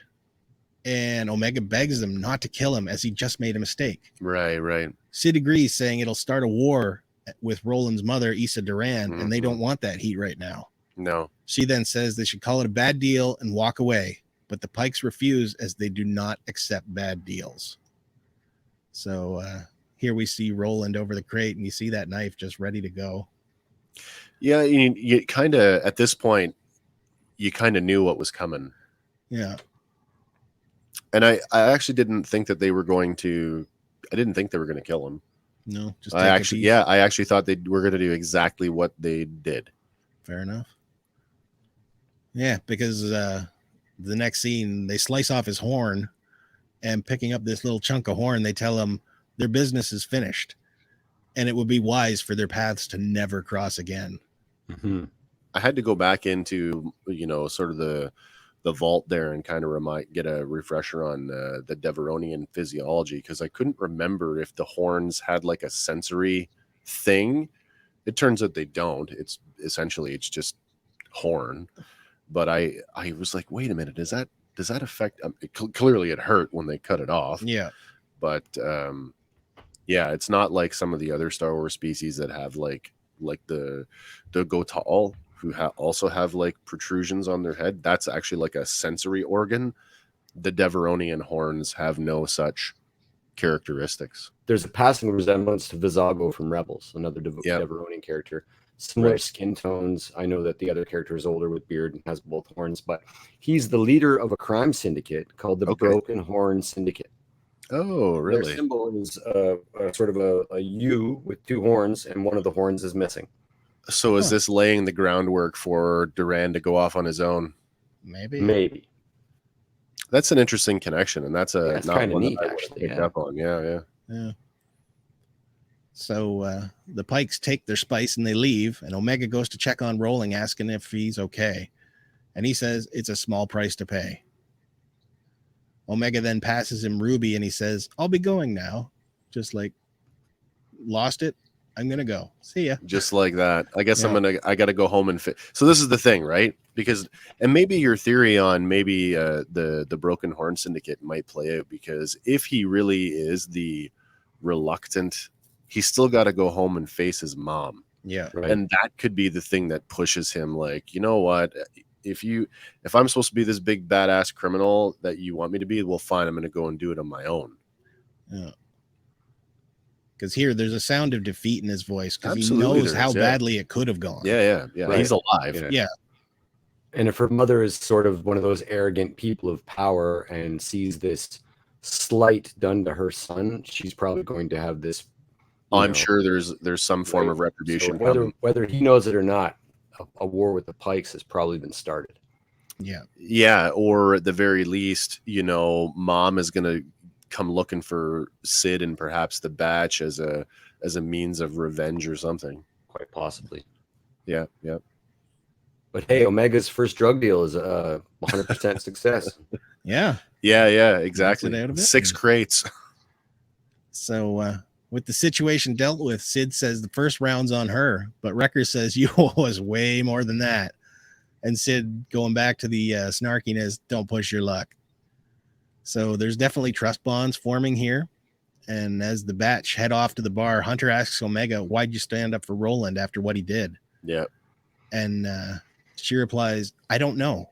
And Omega begs them not to kill him, as he just made a mistake. Right. Sid agrees, saying it'll start a war with Roland's mother, Issa Duran, and they don't want that heat right now. No. She then says they should call it a bad deal and walk away, but the Pikes refuse, as they do not accept bad deals. So here we see Roland over the crate, and you see that knife just ready to go. Yeah, you kind of, at this point, you kind of knew what was coming. Yeah. And I actually didn't think that they were going to, I didn't think they were going to kill him. No, just I actually thought they were going to do exactly what they did. Fair enough. Yeah, because the next scene, they slice off his horn, and picking up this little chunk of horn, they tell him their business is finished, and it would be wise for their paths to never cross again. Mm-hmm. I had to go back into, sort of the vault there and kind of get a refresher on the Deveronian physiology, because I couldn't remember if the horns had like a sensory thing. It turns out they don't. It's just horn. But I was like, wait a minute, does that affect? Clearly, it hurt when they cut it off. Yeah, but it's not like some of the other Star Wars species that have like the Gotal, who also have like protrusions on their head. That's actually like a sensory organ. The Deveronian horns have no such characteristics. There's a passing resemblance to Vizago from Rebels, another Deveronian character. similar skin tones. I know that the other character is older with beard and has both horns, but he's the leader of a crime syndicate called the Broken Horn Syndicate. Oh, really? Their symbol is sort of a U with two horns, and one of the horns is missing. So is this laying the groundwork for Duran to go off on his own? Maybe. That's an interesting connection, and that's kind of neat, actually. Up on. Yeah. So the Pikes take their spice and they leave, and Omega goes to check on Rolling, asking if he's okay. And he says it's a small price to pay. Omega then passes him Ruby, and he says, I'll be going now. Just like, lost it. I'm going to go. See ya. Just like that. I guess I got to go home and fit. So this is the thing, right? Because, and maybe your theory on maybe the Broken Horn Syndicate might play out, because if he really is the reluctant, he's still got to go home and face his mom. Yeah. Right. And that could be the thing that pushes him, like, you know what? If I'm supposed to be this big badass criminal that you want me to be, well, fine, I'm going to go and do it on my own. Yeah. Because here there's a sound of defeat in his voice, because he Absolutely knows how badly it could have gone. Yeah. Right. He's alive. Yeah. And if her mother is sort of one of those arrogant people of power and sees this slight done to her son, she's probably going to have this. I'm sure there's some form of retribution. So whether he knows it or not, a war with the Pikes has probably been started. Yeah, or at the very least, mom is going to come looking for Sid and perhaps the Batch as a means of revenge or something. Quite possibly. Yeah. But hey, Omega's first drug deal is a 100% success. Yeah, exactly. 6 crates. So with the situation dealt with, Sid says the first round's on her, but Wrecker says you owe us way more than that. And Sid, going back to the snarkiness, don't push your luck. So there's definitely trust bonds forming here. And as the Batch head off to the bar, Hunter asks Omega, why'd you stand up for Roland after what he did? Yeah. And she replies, I don't know.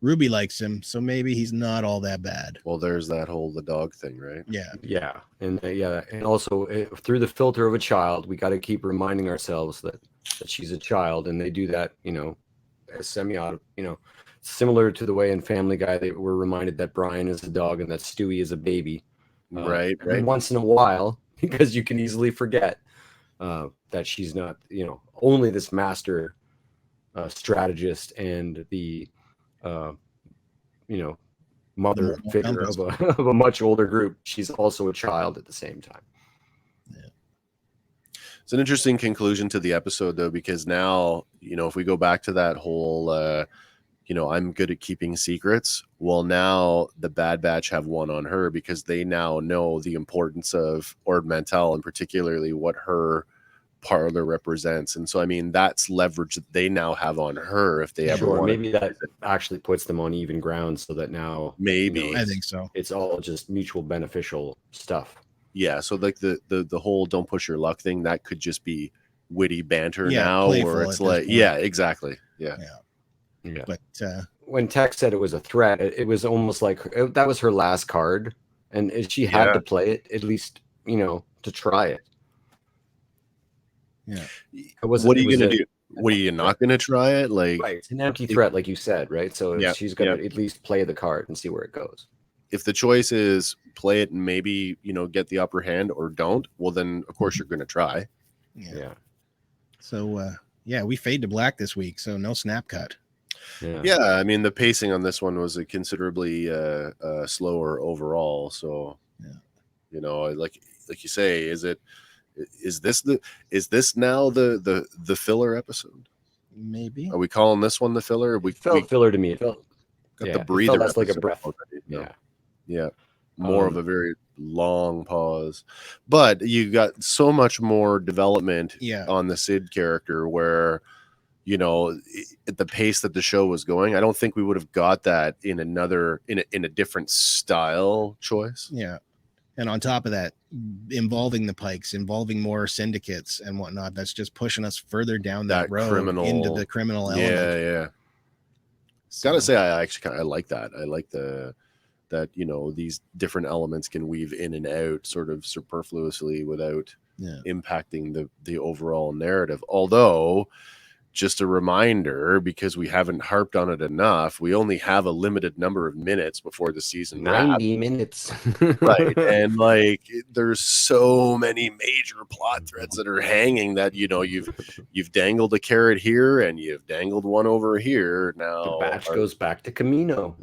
Ruby likes him, so maybe he's not all that bad. Well, there's that whole the dog thing, right? Yeah. And also through the filter of a child, we got to keep reminding ourselves that she's a child, and they do that, as similar to the way in Family Guy they were reminded that Brian is a dog and that Stewie is a baby. Right. Once in a while, because you can easily forget that she's not, only this master strategist and the mother figure of a much older group. She's also a child at the same time. It's an interesting conclusion to the episode, though, because now, if we go back to that whole, I'm good at keeping secrets. Well, now the Bad Batch have one on her, because they now know the importance of Ord Mantell, and particularly what her parlor represents. And so, I mean, that's leverage that they now have on her if they ever want. Maybe that actually puts them on even ground, so that now maybe I think so. It's all just mutual beneficial stuff. Yeah, so like the whole don't push your luck thing, that could just be witty banter now, or it's like, yeah, exactly. Yeah. But when Tech said it was a threat, it was almost like that was her last card, and she had to play it, at least, to try it. Yeah. What are you going to do? What are you not going to try it? Like, right. It's an empty threat, like you said, right? So she's going to at least play the card and see where it goes. If the choice is play it and maybe, get the upper hand, or don't, well, then of course you're going to try. Yeah. So, we fade to black this week. So no snap cut. Yeah. I mean, the pacing on this one was a considerably slower overall. So, like you say, is this now the filler episode? Maybe. Are we calling this one the filler? It felt filler to me. It felt the breather. It felt like a breath. Yeah. More of a very long pause, but you got so much more development on the Sid character, where, at the pace that the show was going, I don't think we would have got that in a different style choice. Yeah. And on top of that, involving the Pikes, involving more syndicates and whatnot, that's just pushing us further down that road into the criminal element. Yeah. So, gotta say, I actually kind of like that. I like that these different elements can weave in and out sort of superfluously without impacting the overall narrative. Although, just a reminder, because we haven't harped on it enough, we only have a limited number of minutes before the season 90 minutes. Right. And like there's so many major plot threads that are hanging that, you know, you've dangled a carrot here and you've dangled one over here. Now the batch goes back to Camino.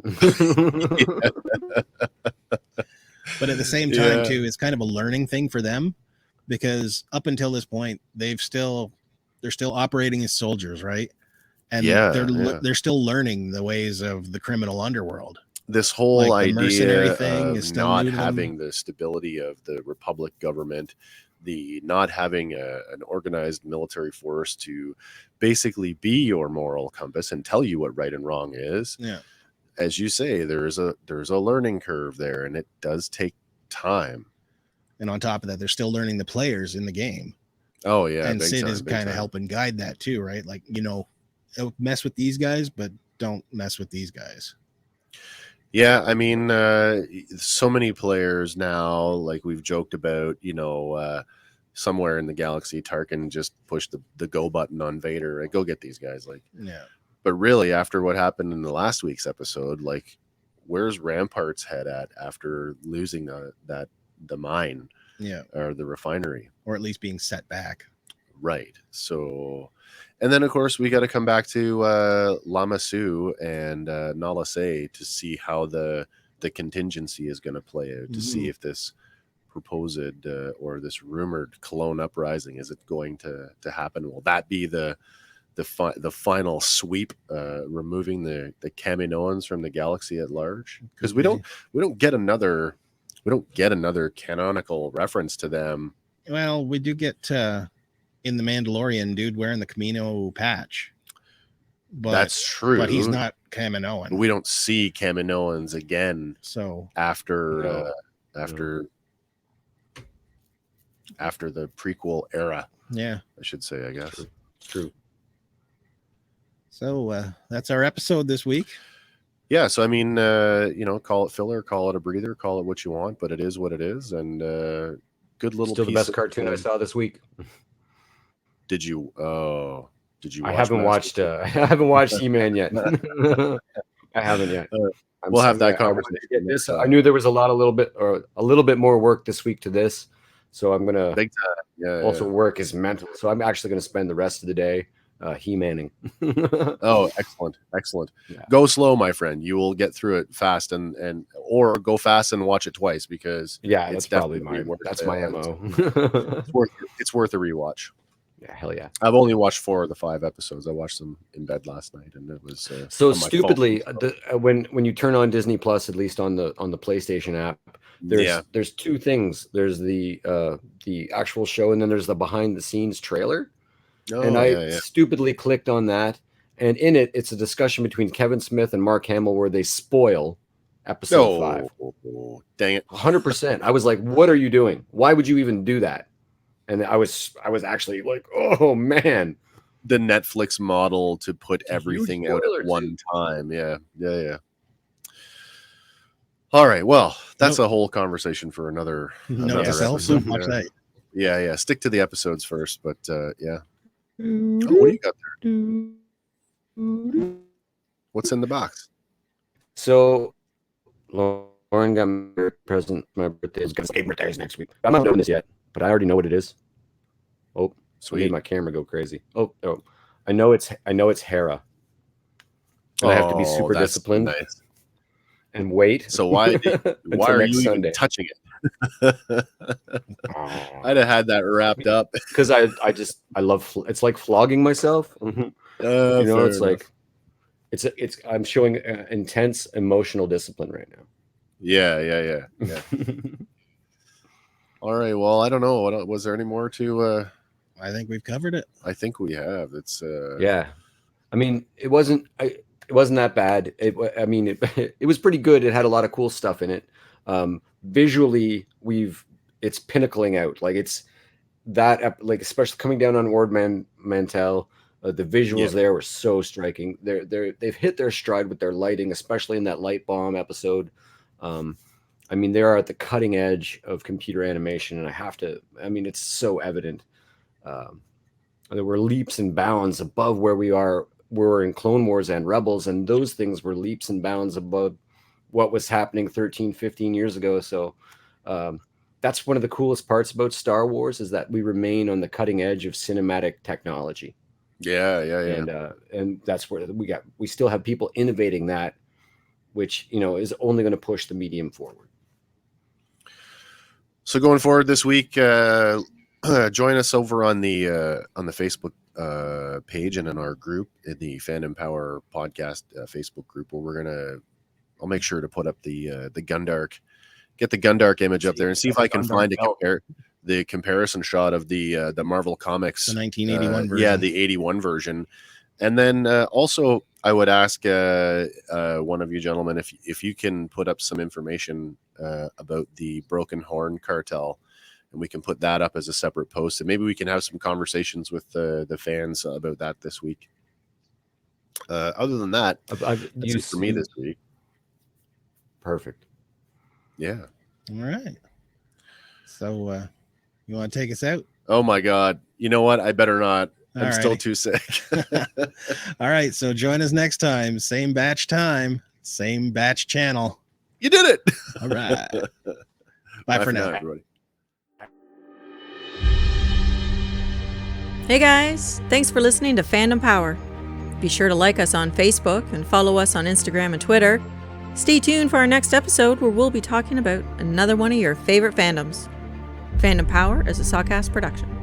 But at the same time, too, it's kind of a learning thing for them, because up until this point, they're still operating as soldiers, right? And they're still learning the ways of the criminal underworld. This whole like the mercenary thing of is still not new to them. having the stability of the Republic government, the not having an organized military force to basically be your moral compass and tell you what right and wrong is. Yeah. As you say, there's a learning curve there, and it does take time. And on top of that, they're still learning the players in the game. Oh yeah, and Sid is kind of helping guide that too, right? Like, you know, mess with these guys, but don't mess with these guys. Yeah, I mean, so many players now, like we've joked about, you know, somewhere in the galaxy, Tarkin just pushed the go button on Vader. Right? Go get these guys. Like, yeah. But really, after what happened in the last week's episode, like, where's Rampart's head at after losing the mine? Yeah. Or the refinery. Or at least being set back. Right. So, and then of course we got to come back to Lama Su and Nala Se to see how the contingency is going to play out, to see if this proposed or this rumored clone uprising, is it going to happen? Will that be the final sweep, removing the Kaminoans from the galaxy at large? Because we don't get another canonical reference to them. Well, we do get in the Mandalorian dude wearing the Camino patch. But that's true. But he's not Kaminoan. We don't see Kaminoans again. So after the prequel era. Yeah. I should say, I guess. True. So that's our episode this week. Yeah, so I mean, you know, call it filler, call it a breather, call it what you want, but it is what it is, and good little. Still the best cartoon I saw this week. Did you? I haven't watched. I haven't watched E-Man yet. I haven't yet. We'll have that conversation. I knew there was a little bit more work this week to this, so I'm gonna big time. Yeah, also work is mental. So I'm actually gonna spend the rest of the day He-Manning. Oh, excellent. Yeah. Go slow, my friend. You will get through it fast, or go fast and watch it twice, because that's probably my MO. It's worth a rewatch. Yeah, hell yeah. I've only watched 4 of the 5 episodes. I watched them in bed last night, and it was so stupidly. When you turn on Disney Plus, at least on the PlayStation app, there's 2 things. There's the actual show, and then there's the behind the scenes trailer. And I stupidly clicked on that, and in it, it's a discussion between Kevin Smith and Mark Hamill where they spoil episode 5. Dang it! 100%. I was like, "What are you doing? Why would you even do that?" And I was actually like, "Oh man!" The Netflix model to put everything out at one time. Yeah. All right. Well, that's a whole conversation for another episode. Yeah. Stick to the episodes first, but yeah. Oh, what do you got there? What's in the box? So, Lauren got my present. My birthday is next week. I'm not doing this yet, but I already know what it is. Oh, sweet! I made my camera go crazy. Oh! I know it's Hera. And I have to be super disciplined and wait. So why are you even touching it? I'd have had that wrapped up because I love it's like flogging myself. It's like it's I'm showing intense emotional discipline right now. Yeah. All right, well, I don't know, was there any more to I think we've covered it. I think we have. It's yeah, I mean, it wasn't that bad. It was pretty good. It had a lot of cool stuff in it. Visually, it's pinnacling out, like it's that, like especially coming down on Ord Mantell. The visuals there were so striking. They've hit their stride with their lighting, especially in that light bomb episode. I mean, they are at the cutting edge of computer animation, and it's so evident. There were leaps and bounds above where we're in Clone Wars and Rebels, and those things were leaps and bounds above what was happening 13, 15 years ago. So that's one of the coolest parts about Star Wars, is that we remain on the cutting edge of cinematic technology. Yeah. And that's where we still have people innovating that, which, is only going to push the medium forward. So going forward this week, join us over on the Facebook page and in our group, in the Fandom Power podcast Facebook group, where I'll make sure to put up the Gundark, get the Gundark image up there, and see if I can find the comparison shot of the Marvel Comics, the 1981 version. Yeah, the 81 version. And then also I would ask one of you gentlemen if you can put up some information about the Broken Horn Cartel, and we can put that up as a separate post, and maybe we can have some conversations with the fans about that this week. Other than that, that's it for me this week. Perfect. Yeah. All right. So you want to take us out? Oh my God. You know what? I better not. I'm Alrighty. Still too sick. All right. So join us next time. Same batch time, same batch channel. You did it. All right. Bye for now. Everybody. Hey guys, thanks for listening to Fandom Power. Be sure to like us on Facebook and follow us on Instagram and Twitter. Stay tuned for our next episode, where we'll be talking about another one of your favorite fandoms. Fandom Power is a Sawcast production.